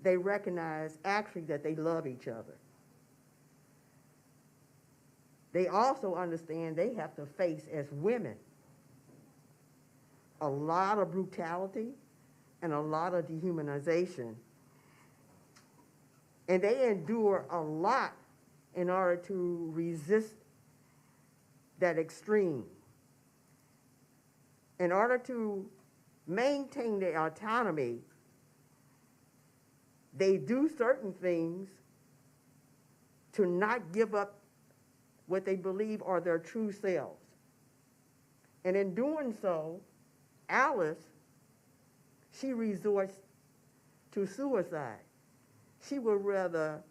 they recognize actually that they love each other. They also understand they have to face, as women, a lot of brutality and a lot of dehumanization. And they endure a lot in order to resist that extreme. In order to maintain their autonomy, they do certain things to not give up what they believe are their true selves. And in doing so, Alice, she resorts to suicide. She would rather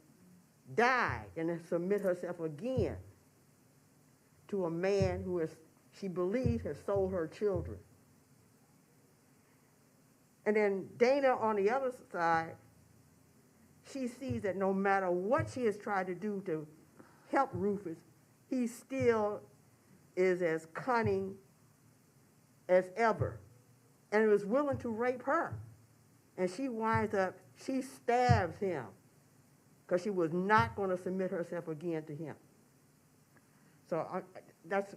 die than submit herself again to a man who is, she believes, has sold her children. And then Dana, on the other side, she sees that no matter what she has tried to do to help Rufus, he still is as cunning as ever and was willing to rape her. And she winds up, she stabs him because she was not going to submit herself again to him. So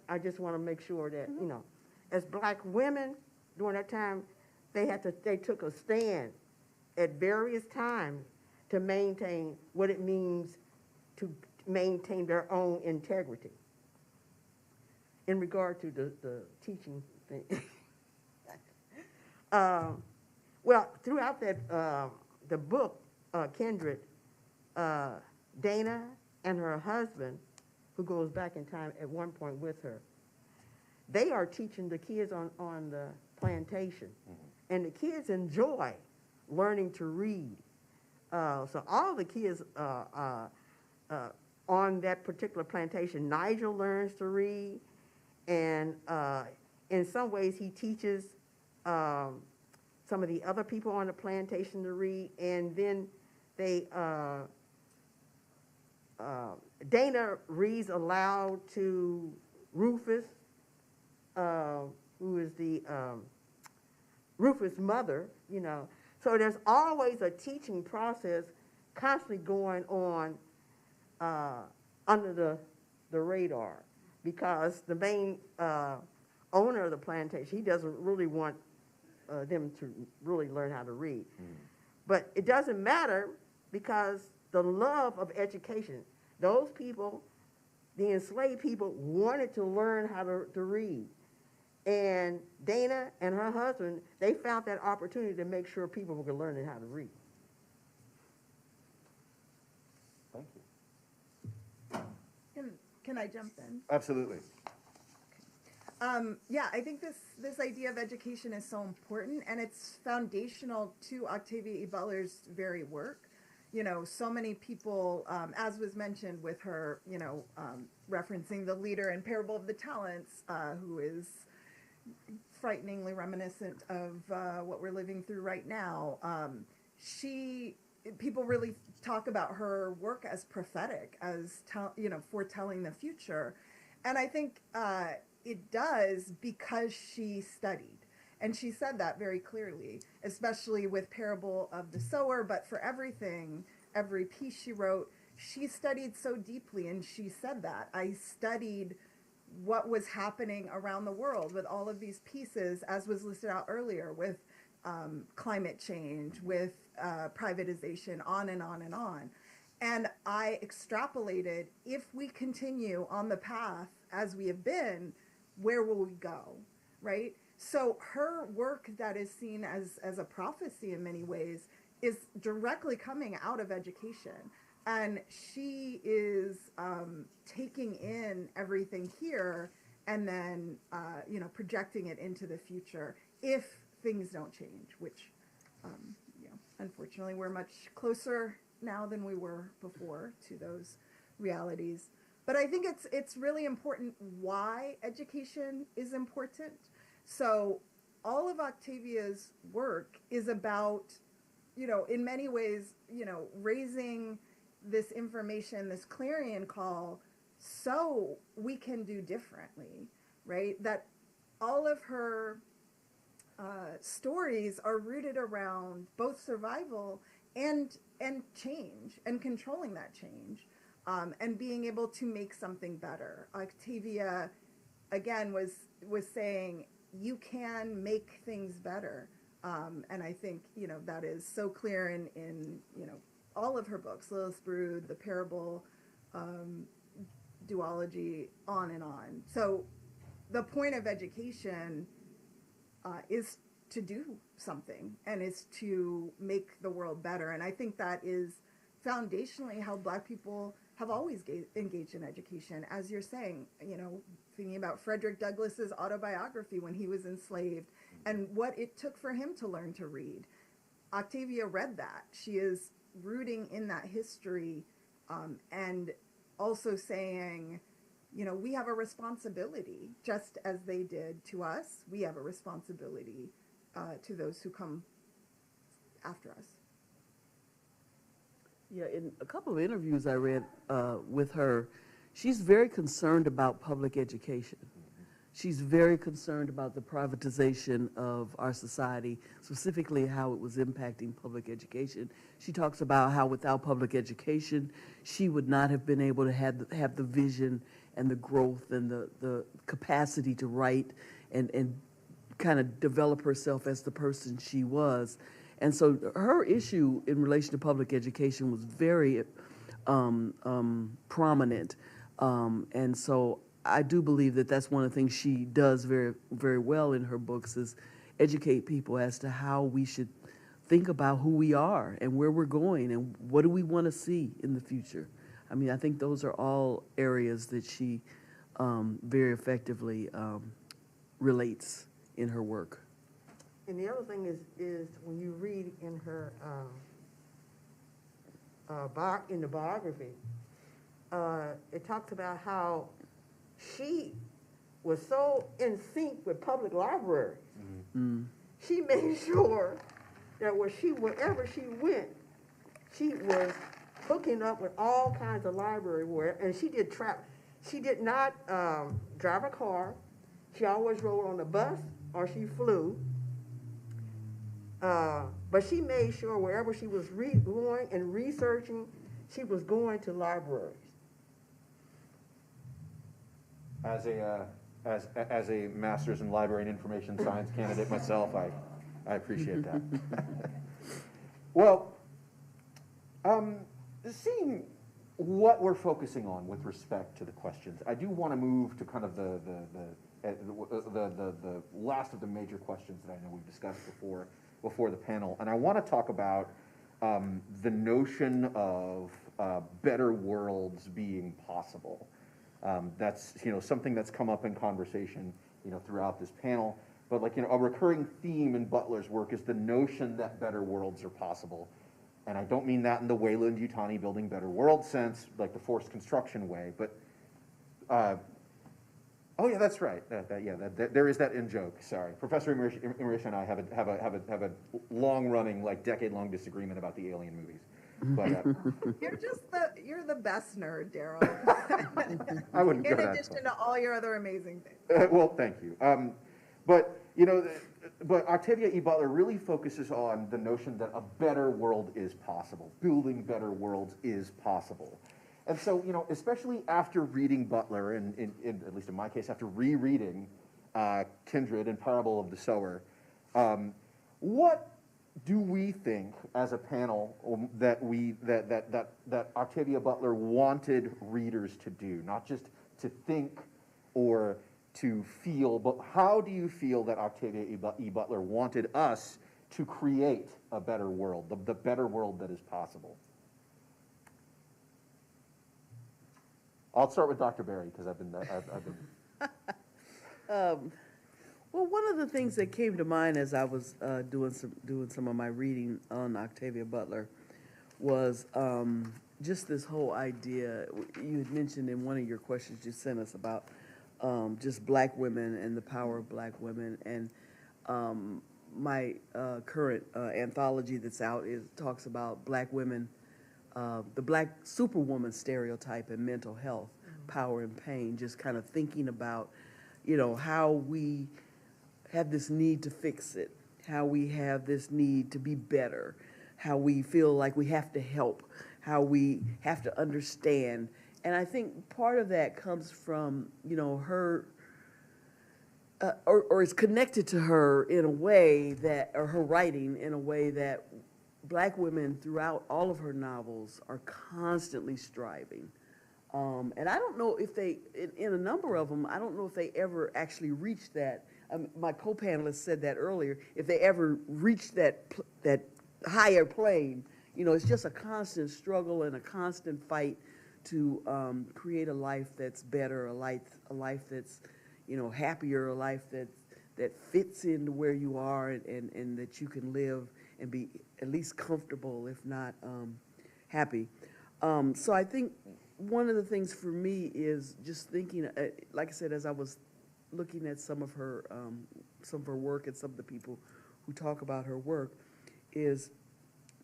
I just want to make sure that, as Black women during that time, they took a stand at various times to maintain what it means to maintain their own integrity. In regard to the teaching thing. Well, throughout that, the book, Kindred, Dana and her husband, who goes back in time at one point with her, they are teaching the kids on the plantation. And the kids enjoy learning to read. So all the kids on that particular plantation, Nigel learns to read, and in some ways he teaches some of the other people on the plantation to read, and then they, Dana reads aloud to Rufus, who is the Rufus' mother, So there's always a teaching process constantly going on under the radar, because the main owner of the plantation, he doesn't really want them to really learn how to read. But it doesn't matter, because the love of education, those people, the enslaved people, wanted to learn how to read. And Dana and her husband, they found that opportunity to make sure people were learning how to read. Thank you. Can I jump in? Absolutely. Yeah, I think this idea of education is so important, and it's foundational to Octavia E. Butler's very work. So many people, as was mentioned with her, referencing the leader in Parable of the Talents, who is frighteningly reminiscent of what we're living through right now. She people really talk about her work as prophetic, as foretelling the future, and I think it does because she studied, and she said that very clearly, especially with Parable of the Sower. But for everything, every piece she wrote, she studied so deeply, and she said that I studied what was happening around the world with all of these pieces, as was listed out earlier, with climate change, with privatization, on and on and on. And I extrapolated, if we continue on the path as we have been, where will we go, right? So her work that is seen as a prophecy in many ways is directly coming out of education. And she is taking in everything here and then, projecting it into the future if things don't change, which, unfortunately, we're much closer now than we were before to those realities. But I think it's really important why education is important. So all of Octavia's work is about, in many ways, raising this information, this clarion call, so we can do differently, right? That all of her stories are rooted around both survival and change, and controlling that change, and being able to make something better. Octavia, again, was saying you can make things better, and I think that is so clear in all of her books, Lilith's Brood, The Parable, Duology, on and on. So the point of education is to do something, and is to make the world better. And I think that is foundationally how Black people have always engaged in education. As you're saying, thinking about Frederick Douglass's autobiography when he was enslaved and what it took for him to learn to read. Octavia read that. She is rooting in that history, and also saying, we have a responsibility, just as they did to us. We have a responsibility to those who come after us. Yeah, in a couple of interviews I read with her, she's very concerned about public education. She's very concerned about the privatization of our society, specifically how it was impacting public education. She talks about how without public education, she would not have been able to have the vision and the growth and the capacity to write and kind of develop herself as the person she was. And so her issue in relation to public education was very prominent. And so I do believe that that's one of the things she does very, very well in her books, is educate people as to how we should think about who we are and where we're going and what do we want to see in the future. I mean, I think those are all areas that she very effectively relates in her work. And the other thing is when you read in her in the biography, it talks about how she was so in sync with public libraries. Mm-hmm. She made sure that wherever she went, she was hooking up with all kinds of library work, and she did She did not drive a car. She always rode on a bus or she flew. But she made sure wherever she was going and researching, she was going to libraries. As a master's in library and information science candidate myself, I appreciate that. Well, seeing what we're focusing on with respect to the questions, I do want to move to kind of the last of the major questions that I know we've discussed before the panel, and I want to talk about the notion of better worlds being possible. That's something that's come up in conversation throughout this panel. But a recurring theme in Butler's work is the notion that better worlds are possible. And I don't mean that in the Wayland-Yutani building better world sense, like the forced construction way, but oh yeah, that's right. There is that in joke. Sorry, Professor Imarisha and I have a long-running, decade-long disagreement about the Alien movies. But You're the best nerd, Daryl. I wouldn't go In that addition far. to all your other amazing things. Well, thank you. But you know, but Octavia E. Butler really focuses on the notion that a better world is possible. Building better worlds is possible. And so, you know, especially after reading Butler, and at least in my case, after rereading Kindred and Parable of the Sower, what do we think as a panel that Octavia Butler wanted readers to do, not just to think or to feel, but how do you feel that Octavia E. Butler wanted us to create a better world, the better world that is possible? I'll start with Dr. Berry because I've been. Well, one of the things that came to mind as I was doing some of my reading on Octavia Butler was just this whole idea. You had mentioned in one of your questions you sent us about just black women and the power of black women, and my current anthology that's out talks about black women, the Black Superwoman stereotype and mental health, power and pain. Just kind of thinking about, you know, how we have this need to fix it, how we have this need to be better, how we feel like we have to help, how we have to understand. And I think part of that comes from, you know, her, or is connected to her in a way that, or her writing in a way that black women throughout all of her novels are constantly striving. And I don't know if they, in a number of them, I don't know if they ever actually reached that. My co-panelist said that earlier. If they ever reached that higher plane, you know, it's just a constant struggle and a constant fight to create a life that's better, a life that's, you know, happier, a life that fits into where you are, and that you can live and be at least comfortable, if not happy. So I think one of the things for me is just thinking, like I said, as I was looking at some of her work and some of the people who talk about her work, is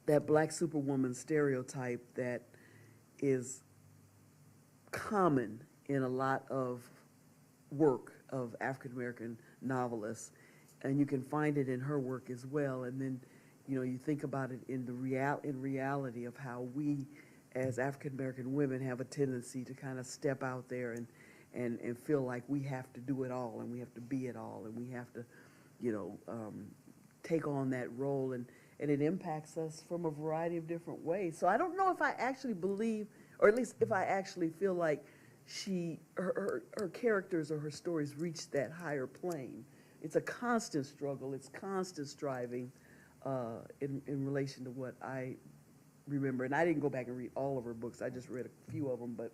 that Black Superwoman stereotype that is common in a lot of work of African American novelists, and you can find it in her work as well. And then, you know, you think about it in reality of how we, as African American women, have a tendency to kind of step out there and feel like we have to do it all, and we have to be it all, and we have to, you know, take on that role, and it impacts us from a variety of different ways. So I don't know if I actually believe, or at least if I actually feel like her characters or her stories reach that higher plane. It's a constant struggle. It's constant striving in relation to what I remember. And I didn't go back and read all of her books. I just read a few of them, but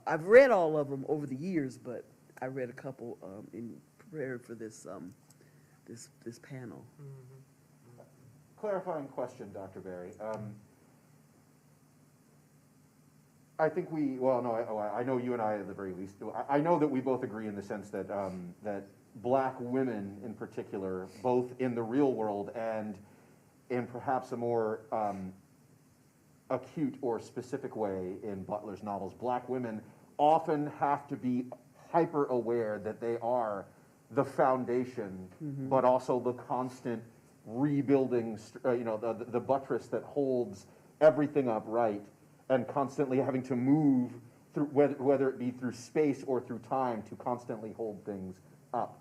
I've read all of them over the years, but I read a couple in prepared for this this panel. Mm-hmm. Clarifying question, Dr. Berry. I think I know you and I at the very least. I know that we both agree in the sense that that black women in particular, both in the real world and in perhaps a more acute or specific way in Butler's novels, black women often have to be hyper aware that they are the foundation, but also the constant rebuilding, the buttress that holds everything upright, and constantly having to move through, whether it be through space or through time, to constantly hold things up.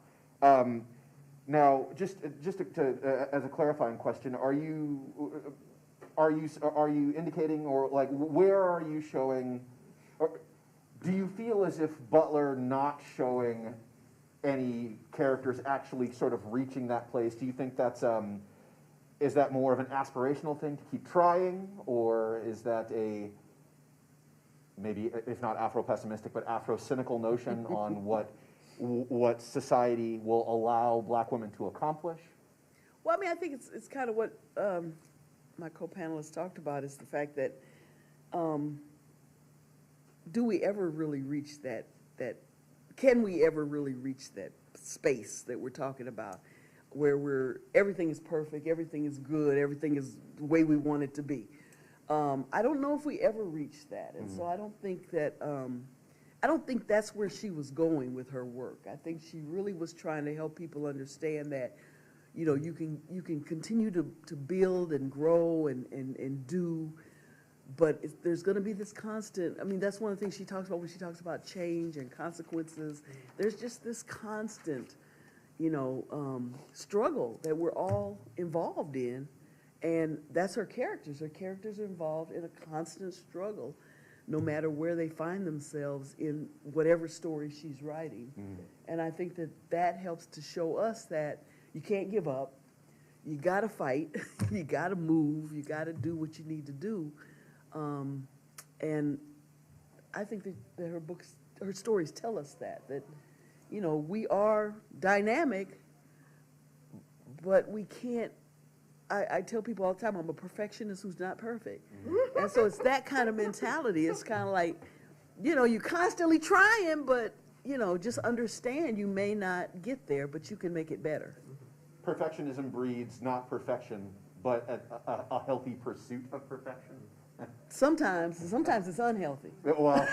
Now, just as a clarifying question, are you indicating, or like, where are you showing, or do you feel as if Butler not showing any characters actually sort of reaching that place? Do you think that's is that more of an aspirational thing to keep trying, or is that a maybe, if not Afro-pessimistic, but Afro-cynical notion on what society will allow black women to accomplish? Well, I mean, I think it's kind of what my co-panelists talked about, is the fact that do we ever really reach that can we ever really reach that space that we're talking about, where everything is perfect, everything is good, everything is the way we want it to be? I don't know if we ever reached that, and so I don't think that, I don't think that's where she was going with her work. I think she really was trying to help people understand that, you know, you can continue to build and grow and do, but there's going to be this constant, I mean, that's one of the things she talks about when she talks about change and consequences. There's just this constant, you know, struggle that we're all involved in, and that's her characters. Her characters are involved in a constant struggle, no matter where they find themselves in whatever story she's writing. And I think that that helps to show us that you can't give up, you gotta fight, you gotta move, you gotta do what you need to do. And I think that her books, her stories tell us that, you know, we are dynamic, but we can't, I tell people all the time, I'm a perfectionist who's not perfect. And so it's that kind of mentality. It's kind of like, you know, you're constantly trying, but, you know, just understand you may not get there, but you can make it better. Perfectionism breeds not perfection, but a healthy pursuit of perfection. Sometimes it's unhealthy. Well,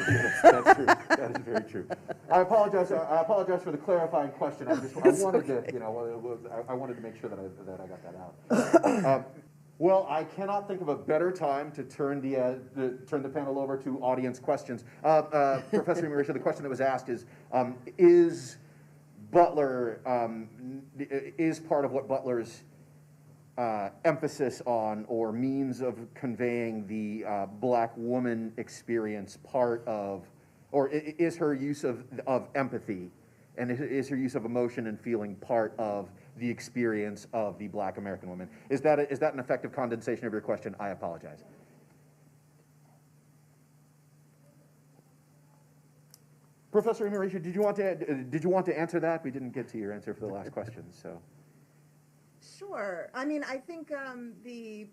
that's true. That is very true. I apologize for the clarifying question. I wanted to, you know, I wanted to make sure that I got that out. Well, I cannot think of a better time to turn the panel over to audience questions. Professor Marisha, the question that was asked is Butler is part of what Butler's emphasis on or means of conveying the Black woman experience part of, or is her use of empathy and is her use of emotion and feeling part of the experience of the Black American woman? Is that an effective condensation of your question? I apologize. Professor Marisha, did you want to answer that? We didn't get to your answer for the last question, so. Sure. I mean, I think the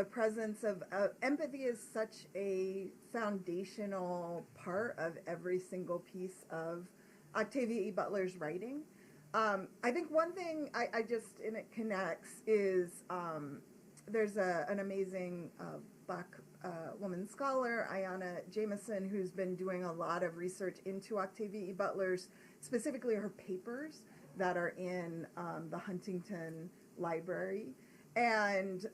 presence of empathy is such a foundational part of every single piece of Octavia E. Butler's writing. I think one thing I just, and it connects, is there's an amazing Black woman scholar, Ayanna Jameson, who's been doing a lot of research into Octavia E. Butler's, specifically her papers that are in the Huntington Library. And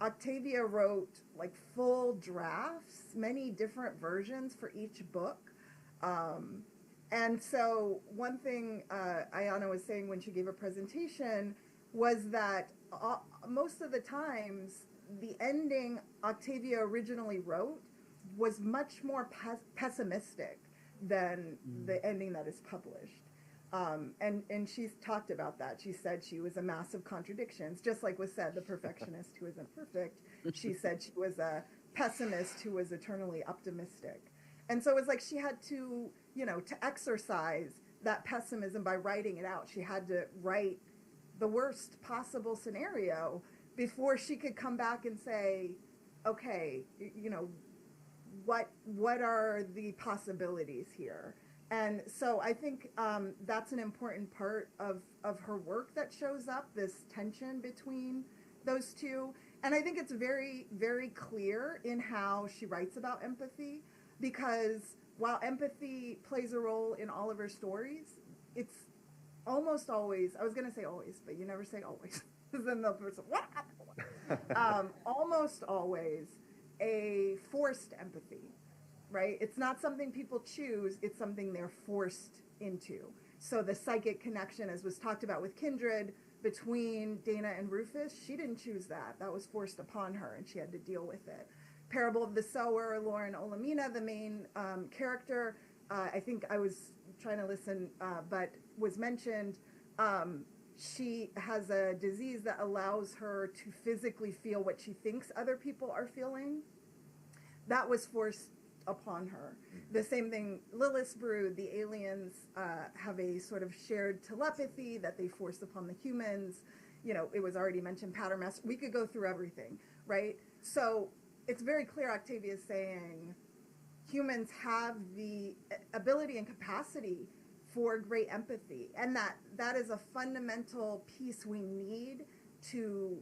Octavia wrote like full drafts, many different versions for each book. And so one thing Ayanna was saying when she gave a presentation was that most of the times the ending Octavia originally wrote was much more pessimistic than the ending that is published. And she's talked about that. She said she was a mass of contradictions, just like was said, the perfectionist who isn't perfect. She said she was a pessimist who was eternally optimistic. And so it was like she had to, you know, to exercise that pessimism by writing it out. She had to write the worst possible scenario before she could come back and say, okay, you know, what are the possibilities here? And so I think that's an important part of her work that shows up, this tension between those two. And I think it's very, very clear in how she writes about empathy, because while empathy plays a role in all of her stories, it's almost always, I was going to say always, but you never say always, because then the person, almost always a forced empathy. Right? It's not something people choose, it's something they're forced into. So the psychic connection, as was talked about with Kindred, between Dana and Rufus, she didn't choose that. That was forced upon her, and she had to deal with it. Parable of the Sower, Lauren Olamina, the main character, I think I was trying to listen, but was mentioned, she has a disease that allows her to physically feel what she thinks other people are feeling. That was forced upon her. The same thing, Lilith's brood, the aliens have a sort of shared telepathy that they force upon the humans. You know, it was already mentioned pattern master. We could go through everything, right? So it's very clear Octavia is saying humans have the ability and capacity for great empathy, and that is a fundamental piece we need to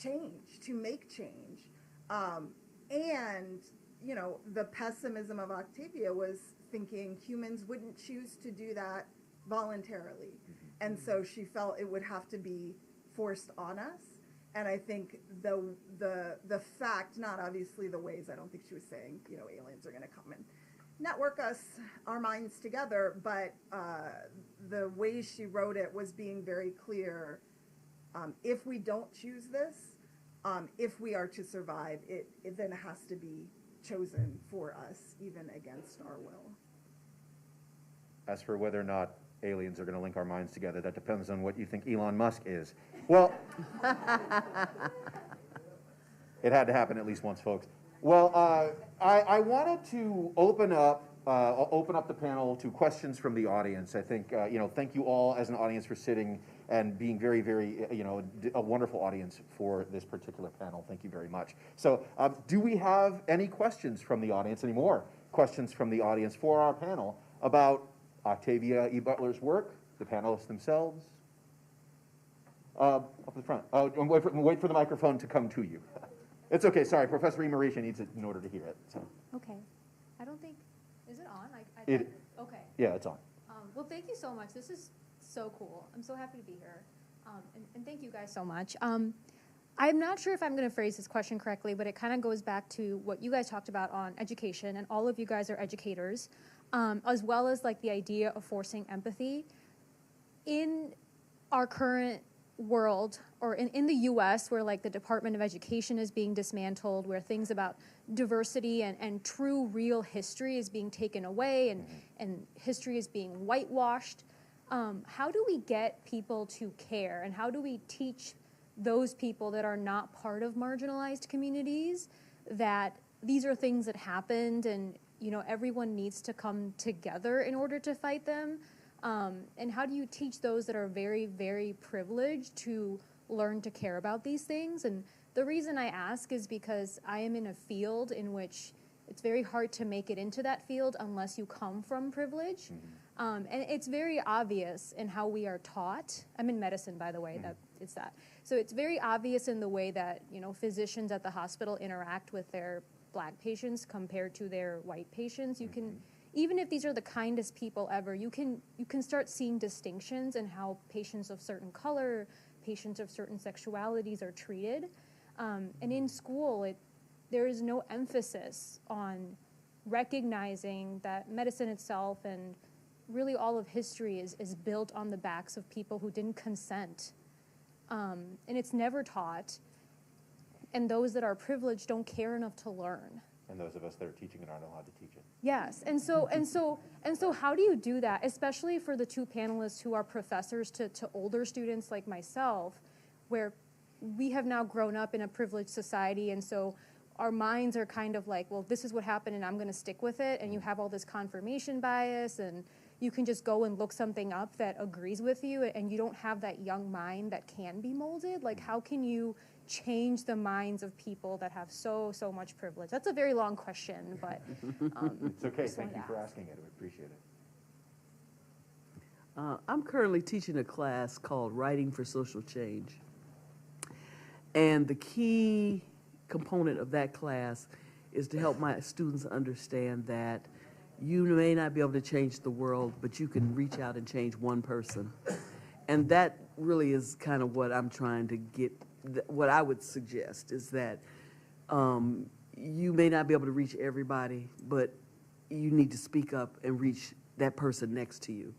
change, to make change. And, you know, the pessimism of Octavia was thinking humans wouldn't choose to do that voluntarily. And so she felt it would have to be forced on us. And I think the fact, not obviously the ways, I don't think she was saying, you know, aliens are going to come and network us, our minds together, but the way she wrote it was being very clear. If we don't choose this, if we are to survive, it then has to be chosen for us, even against our will. As for whether or not aliens are going to link our minds together, that depends on what you think Elon Musk is. Well, it had to happen at least once, folks. Well, I wanted to open up the panel to questions from the audience. I think, you know, thank you all as an audience for sitting and being very, very, you know, a wonderful audience for this particular panel. Thank you very much. So do we have any questions from the audience, any more questions from the audience for our panel about Octavia E. Butler's work, the panelists themselves? Up the front. Wait for the microphone to come to you. It's okay, sorry, Professor E. Marisha needs it in order to hear it. So. Okay. I don't think, is it on? Okay. Yeah, it's on. Well, thank you so much. This is so cool. I'm so happy to be here. And thank you guys so much. I'm not sure if I'm going to phrase this question correctly, but it kind of goes back to what you guys talked about on education, and all of you guys are educators, as well as like the idea of forcing empathy. In our current world, or in the US, where like the Department of Education is being dismantled, where things about diversity and true real history is being taken away, and history is being whitewashed, how do we get people to care, and how do we teach those people that are not part of marginalized communities that these are things that happened, and you know everyone needs to come together in order to fight them? And how do you teach those that are very, very privileged to learn to care about these things? And the reason I ask is because I am in a field in which it's very hard to make it into that field unless you come from privilege. And it's very obvious in how we are taught. I'm in medicine, by the way, it's that. So it's very obvious in the way that, you know, physicians at the hospital interact with their Black patients compared to their white patients. You can, even if these are the kindest people ever, you can start seeing distinctions in how patients of certain color, patients of certain sexualities are treated. And in school, there is no emphasis on recognizing that medicine itself and really all of history is built on the backs of people who didn't consent. And it's never taught. And those that are privileged don't care enough to learn. And those of us that are teaching it aren't allowed to teach it. Yes, and so how do you do that, especially for the two panelists who are professors to older students like myself, where we have now grown up in a privileged society, and so our minds are kind of like, well, this is what happened and I'm going to stick with it, and you have all this confirmation bias, and you can just go and look something up that agrees with you, and you don't have that young mind that can be molded. Like, how can you change the minds of people that have so much privilege? That's a very long question, but it's okay. Thank you for asking it. We appreciate it. I'm currently teaching a class called Writing for Social Change. And the key component of that class is to help my students understand that you may not be able to change the world, but you can reach out and change one person. And that really is kind of what I'm trying to get. What I would suggest is that you may not be able to reach everybody, but you need to speak up and reach that person next to you.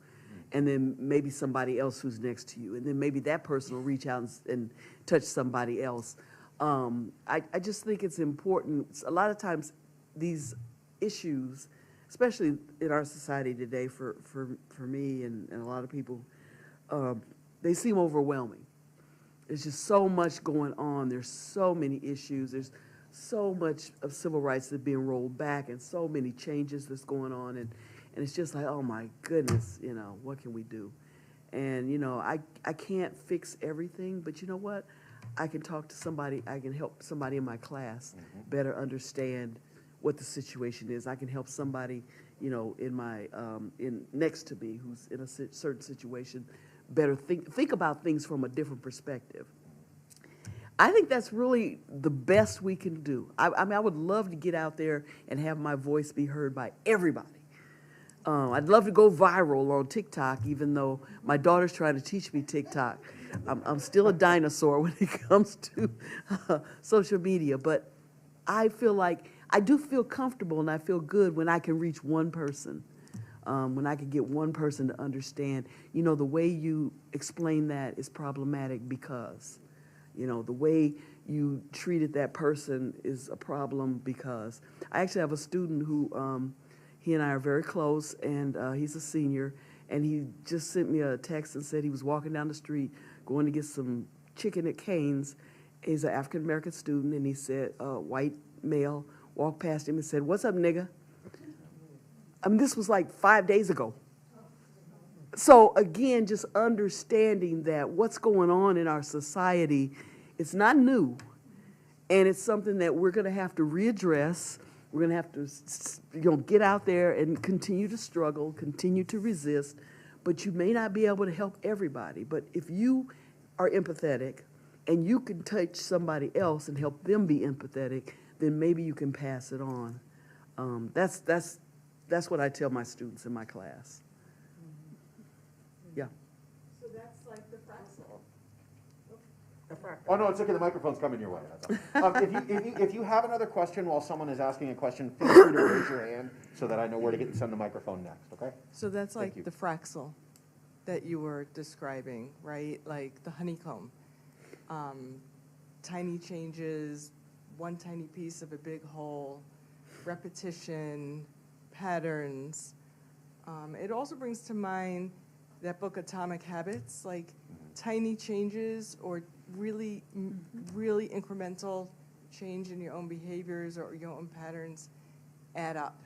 And then maybe somebody else who's next to you. And then maybe that person will reach out and touch somebody else. I just think it's important. A lot of times these issues, especially in our society today, for me and a lot of people, they seem overwhelming. There's just so much going on. There's so many issues. There's so much of civil rights that's being rolled back and so many changes that's going on. And it's just like, oh my goodness, you know, what can we do? And, you know, I can't fix everything, but you know what? I can talk to somebody, I can help somebody in my class better understand what the situation is. I can help somebody, you know, in my, next to me who's in a certain situation better think about things from a different perspective. I think that's really the best we can do. I mean, I would love to get out there and have my voice be heard by everybody. I'd love to go viral on TikTok, even though my daughter's trying to teach me TikTok. I'm still a dinosaur when it comes to social media, but I feel like I do feel comfortable and I feel good when I can reach one person, when I can get one person to understand, you know, the way you explain that is problematic because, you know, the way you treated that person is a problem because. I actually have a student who, he and I are very close, and he's a senior, and he just sent me a text and said he was walking down the street going to get some chicken at Cane's. He's an African-American student, and he said, white male walked past him and said, "What's up, nigga?" I mean, this was like 5 days ago. So again, just understanding that what's going on in our society, it's not new, and it's something that we're going to have to readdress. We're going to have to, you know, get out there and continue to struggle, continue to resist, but you may not be able to help everybody. But if you are empathetic and you can touch somebody else and help them be empathetic, then maybe you can pass it on. That's what I tell my students in my class. Yeah. So that's like the Fraxel. Oh, no, it's okay, the microphone's coming your way. That's all. If you have another question while someone is asking a question, feel free to raise your hand so that I know where to get and send the microphone next, okay? So that's Thank you. like the Fraxel that you were describing, right? Like the honeycomb. Tiny changes, one tiny piece of a big whole, repetition, patterns. It also brings to mind that book Atomic Habits, like tiny changes or really incremental change in your own behaviors or your own patterns add up.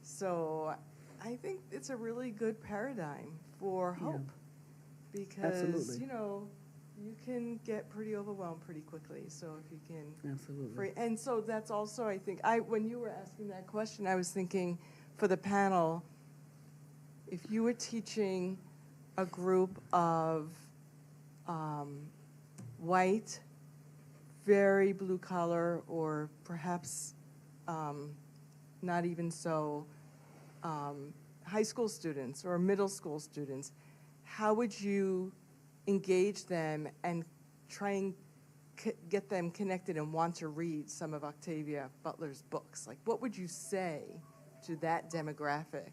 So I think it's a really good paradigm for hope because, Absolutely. you know, you can get pretty overwhelmed pretty quickly. So if you can, Absolutely. and so that's also, I think, when you were asking that question, I was thinking for the panel, if you were teaching a group of white, very blue collar, or perhaps not even so, high school students or middle school students, how would you engage them and try and get them connected and want to read some of Octavia Butler's books? Like, what would you say to that demographic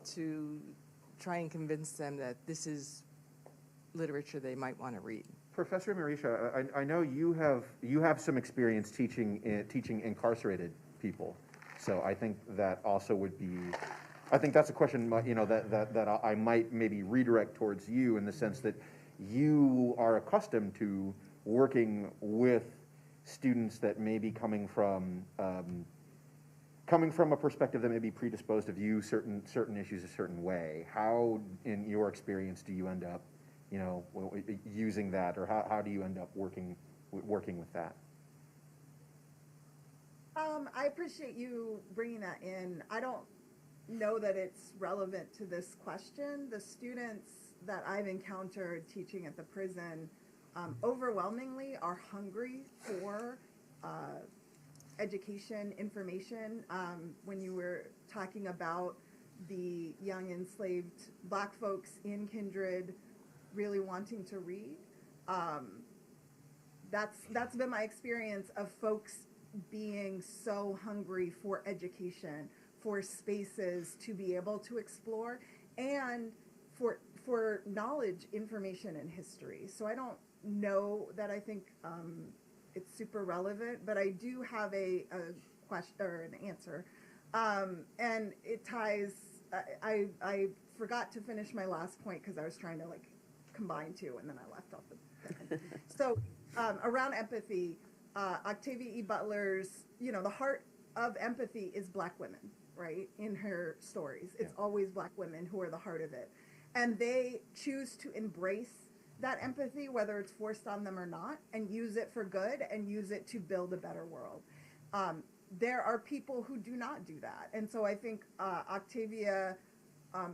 to try and convince them that this is literature they might want to read? Professor Marisha, I know you have some experience teaching incarcerated people, so I think that also would be, I think that's a question, you know, that I might maybe redirect towards you in the sense that you are accustomed to working with students that may be coming from a perspective that may be predisposed to view certain issues a certain way. How, in your experience, do you end up, you know, using that, or how do you end up working with that? I appreciate you bringing that in. I don't know that it's relevant to this question. The students that I've encountered teaching at the prison overwhelmingly are hungry for education, information. When you were talking about the young enslaved Black folks in Kindred really wanting to read, that's been my experience of folks being so hungry for education, for spaces to be able to explore, and for knowledge, information, and history. So I don't know that I think it's super relevant, but I do have a question or an answer, and it ties. I forgot to finish my last point because I was trying to like combine two, and then I left off the. So around empathy, Octavia E. Butler's, you know, the heart of empathy is Black women, right? In her stories, it's always Black women who are the heart of it, and they choose to embrace that empathy, whether it's forced on them or not, and use it for good and use it to build a better world. There are people who do not do that. And so I think Octavia,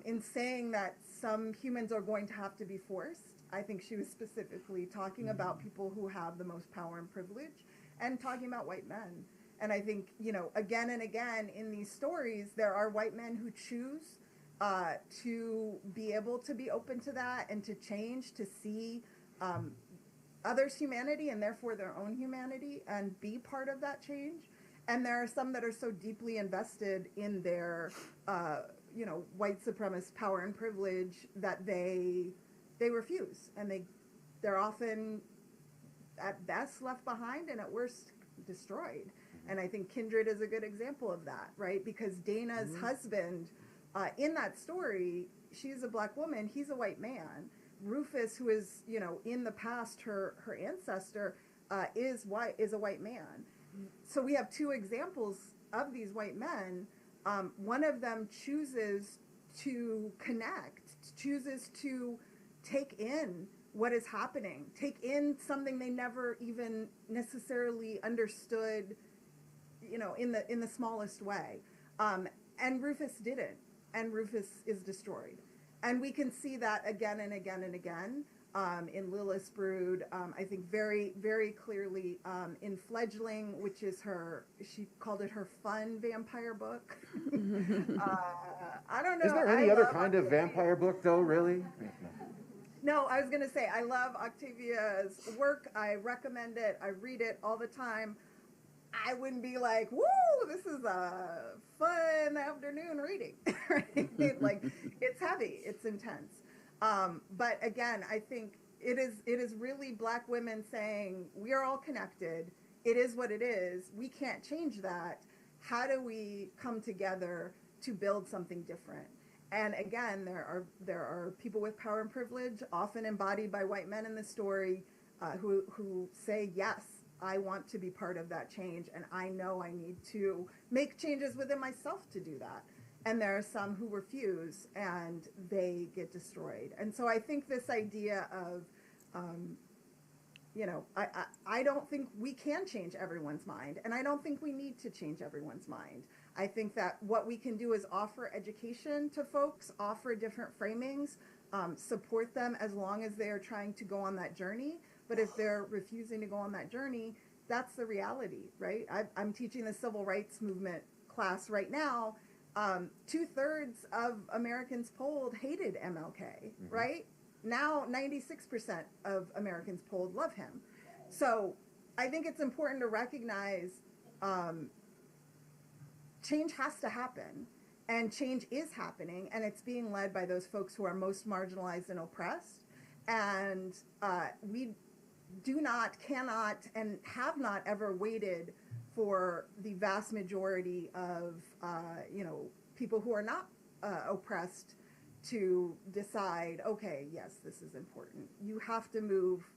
in saying that some humans are going to have to be forced, I think she was specifically talking about people who have the most power and privilege and talking about white men. And I think, you know, again and again in these stories, there are white men who choose to be able to be open to that and to change, to see others' humanity and therefore their own humanity and be part of that change. And there are some that are so deeply invested in their, you know, white supremacist power and privilege that they refuse, and they're often at best left behind and at worst destroyed. And I think Kindred is a good example of that, right? Because Dana's husband, in that story, she's a black woman, he's a white man. Rufus, who is, you know, in the past her ancestor, is a white man. So we have two examples of these white men. One of them chooses to connect, chooses to take in what is happening, take in something they never even necessarily understood, you know, in the smallest way. And Rufus didn't, and Rufus is destroyed. And we can see that again and again and again in Lilith's Brood. I think very, very clearly in Fledgling, which is she called it her fun vampire book. I don't know. Is there any other kind of vampire book, though, really? No, I was going to say, I love Octavia's work. I recommend it. I read it all the time. I wouldn't be like, woo, this is a fun afternoon reading. Right? Like, it's heavy, it's intense. But again, I think it is really black women saying, we are all connected. It is what it is. We can't change that. How do we come together to build something different? And again, there are people with power and privilege, often embodied by white men in the story, who say, yes, I want to be part of that change, and I know I need to make changes within myself to do that. And there are some who refuse, and they get destroyed. And so I think this idea of, you know, I don't think we can change everyone's mind, and I don't think we need to change everyone's mind. I think that what we can do is offer education to folks, offer different framings, support them as long as they are trying to go on that journey. But if they're refusing to go on that journey, that's the reality, right? I'm teaching the civil rights movement class right now. 2/3 of Americans polled hated MLK, right? Now 96% of Americans polled love him. So I think it's important to recognize change has to happen, and change is happening, and it's being led by those folks who are most marginalized and oppressed. And we do not, cannot, and have not ever waited for the vast majority of, you know, people who are not oppressed to decide, okay, yes, this is important. You have to move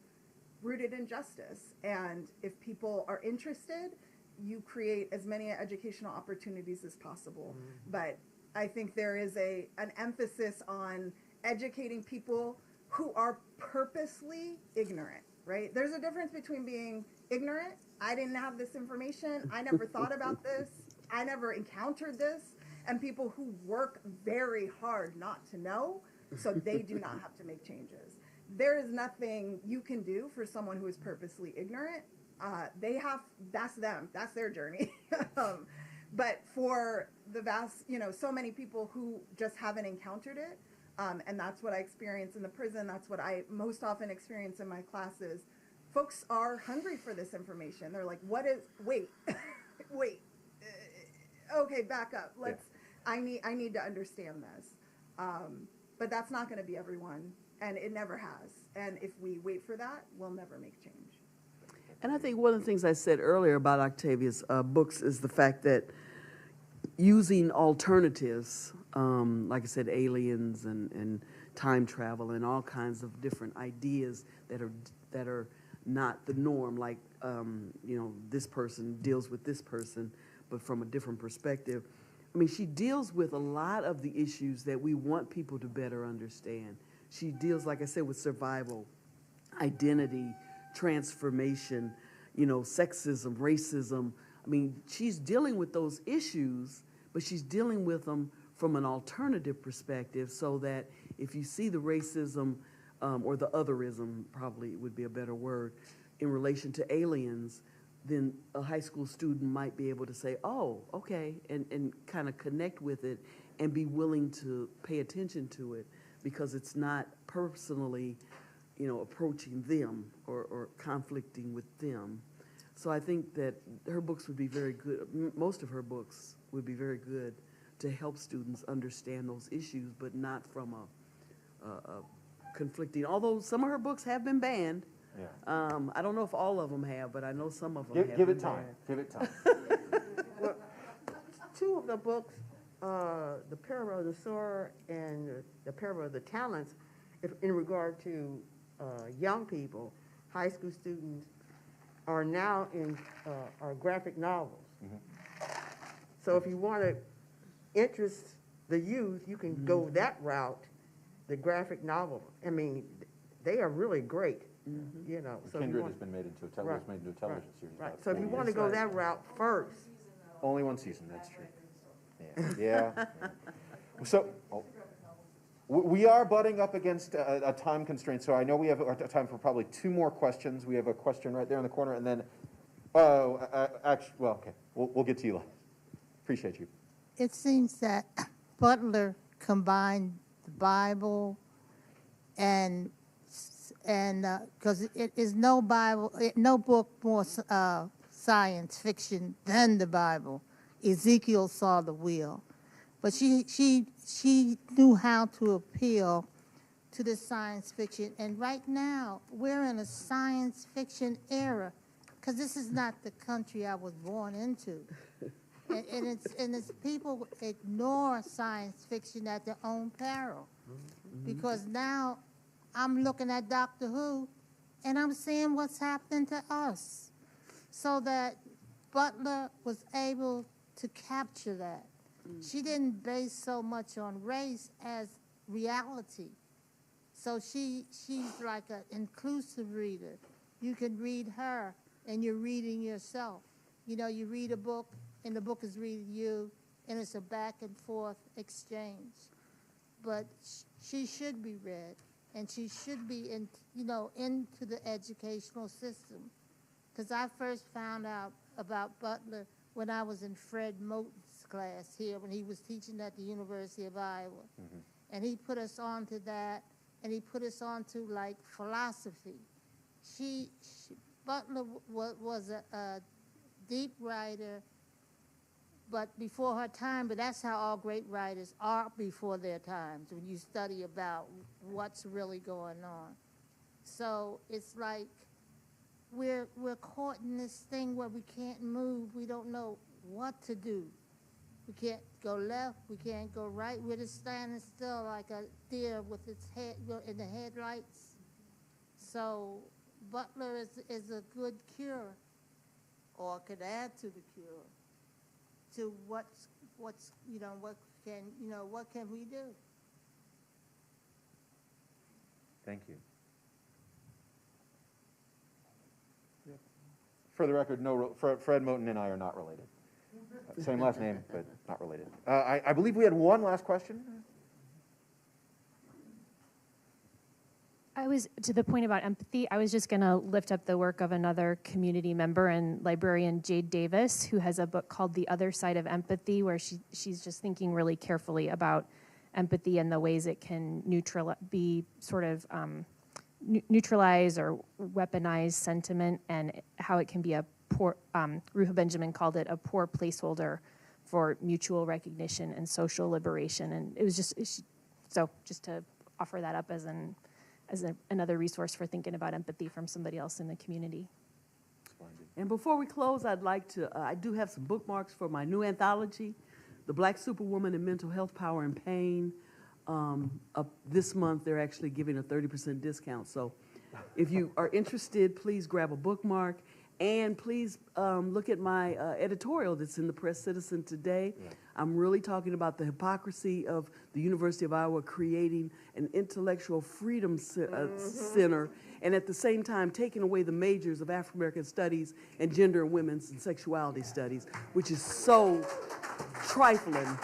rooted in justice. And if people are interested, you create as many educational opportunities as possible. But I think there is an emphasis on educating people who are purposely ignorant, right? There's a difference between being ignorant, I didn't have this information, I never thought about this, I never encountered this, and people who work very hard not to know, so they do not have to make changes. There is nothing you can do for someone who is purposely ignorant. That's them, that's their journey. But for the vast, you know, so many people who just haven't encountered it, and that's what I experience in the prison, that's what I most often experience in my classes. Folks are hungry for this information. They're like, wait, okay, back up. I need to understand this. But that's not gonna be everyone, and it never has. And if we wait for that, we'll never make change. And I think one of the things I said earlier about Octavia's books is the fact that using alternatives, like I said, aliens and time travel and all kinds of different ideas that are not the norm, like you know, this person deals with this person, but from a different perspective. I mean, she deals with a lot of the issues that we want people to better understand. She deals, like I said, with survival, identity, transformation, you know, sexism, racism. I mean, she's dealing with those issues, but she's dealing with them from an alternative perspective, so that if you see the racism or the otherism probably would be a better word, in relation to aliens, then a high school student might be able to say, oh, okay, and kind of connect with it and be willing to pay attention to it because it's not personally, approaching them or conflicting with them. So I think that her books would be very good, most of her books would be very good to help students understand those issues, but not from a conflicting, although some of her books have been banned. Yeah. I don't know if all of them have, but I know some of them have Give been it time. banned. Give it time. Well, two of the books, The Parable of the Sower and The Parable of the Talents, in regard to young people, high school students, are now in are graphic novels. So if you want to interest the youth, you can go that route, the graphic novel. I mean, they are really great, So Kindred has been made into a Right, television series. right. about So if you 4 want to years. go that route first, Only one season, that's true. Yeah. So, we are butting up against a time constraint, so I know we have time for probably 2 more questions. We have a question right there in the corner, and then, actually, well, okay, we'll get to you later. Appreciate you. It seems that Butler combined the Bible and because it is no book more science fiction than the Bible. Ezekiel saw the wheel, but she knew how to appeal to the science fiction. And right now we're in a science fiction era, because this is not the country I was born into. And it's people ignore science fiction at their own peril, because now I'm looking at Doctor Who, and I'm seeing what's happening to us. So that Butler was able to capture that. She didn't base so much on race as reality. So she's like an inclusive reader. You can read her, and you're reading yourself. You read a book, and the book is reading you, and it's a back and forth exchange. But she should be read, and she should be into the educational system. Because I first found out about Butler when I was in Fred Moten's class here, when he was teaching at the University of Iowa. And he put us on to that, and he put us on to like philosophy. Butler was a deep writer, but before her time, but that's how all great writers are before their times, when you study about what's really going on. So it's like we're caught in this thing where we can't move. We don't know what to do. We can't go left. We can't go right. We're just standing still like a deer with its head in the headlights. So Butler is a good cure, or could add to the cure, to what can we do? Thank you. For the record, Fred Moten and I are not related. Same last name, but not related. I believe we had one last question. I was, to the point about empathy, I was just going to lift up the work of another community member and librarian, Jade Davis, who has a book called The Other Side of Empathy, where she's just thinking really carefully about empathy and the ways it can neutralize or weaponize sentiment, and how it can be a poor, Ruha Benjamin called it a poor placeholder for mutual recognition and social liberation. And it was just to offer that up as another resource for thinking about empathy from somebody else in the community. And before we close, I'd like to, I do have some bookmarks for my new anthology, The Black Superwoman in Mental Health, Power, and Pain. This month, they're actually giving a 30% discount. So if you are interested, please grab a bookmark. And please look at my editorial that's in the Press Citizen today. Yeah. I'm really talking about the hypocrisy of the University of Iowa creating an intellectual freedom center, and at the same time taking away the majors of African American Studies and Gender and Women's and Sexuality Studies, which is so trifling.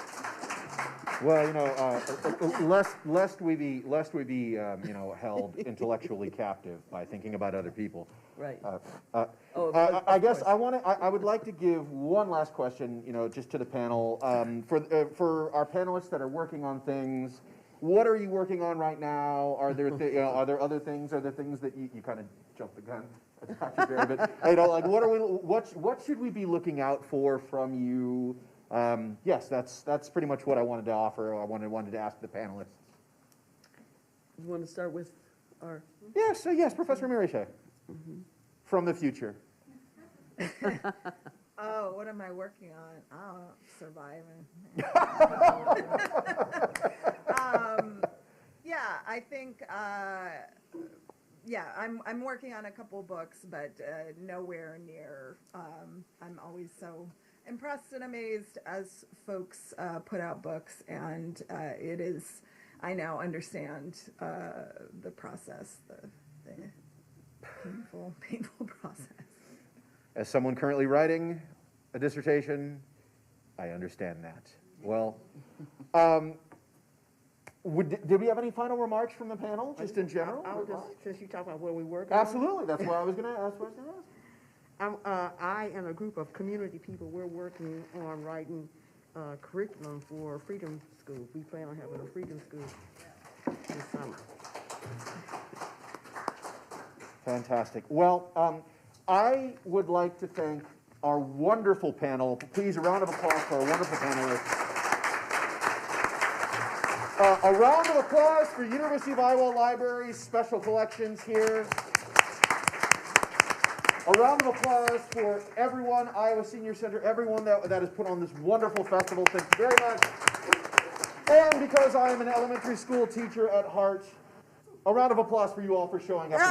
Well, lest we be held intellectually captive by thinking about other people. Right. I guess I would like to give one last question, just to the panel. For our panelists that are working on things, what are you working on right now? Are there are there other things? Are there things that you kind of jumped the gun? What should we be looking out for from you? Yes, that's pretty much what I wanted to offer. I wanted to ask the panelists. You want to start with our? Yes, Professor Miriche, from the future. Oh, what am I working on? Oh, surviving. Yeah, I think. Yeah, I'm working on a couple books, but nowhere near. I'm always so impressed and amazed as folks put out books, and it is. I now understand the process, the painful process. As someone currently writing a dissertation, I understand that. Well, did we have any final remarks from the panel, just in general? I would just, since you talk about where we work. Absolutely, that's what I was going to ask. I and a group of community people, we're working on writing curriculum for Freedom School. We plan on having a Freedom School this summer. Fantastic. Well, I would like to thank our wonderful panel. Please, a round of applause for our wonderful panelists. A round of applause for University of Iowa Library's special collections here. A round of applause for everyone, Iowa Senior Center, everyone that has put on this wonderful festival. Thank you very much. And because I am an elementary school teacher at heart, a round of applause for you all for showing up.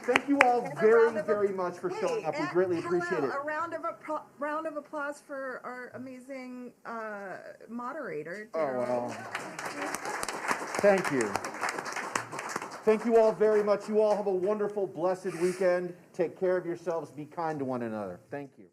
Thank you all very much for showing up. We greatly appreciate it. A round of applause for our amazing moderator. Oh, well. Thank you. Thank you all very much. You all have a wonderful, blessed weekend. Take care of yourselves. Be kind to one another. Thank you.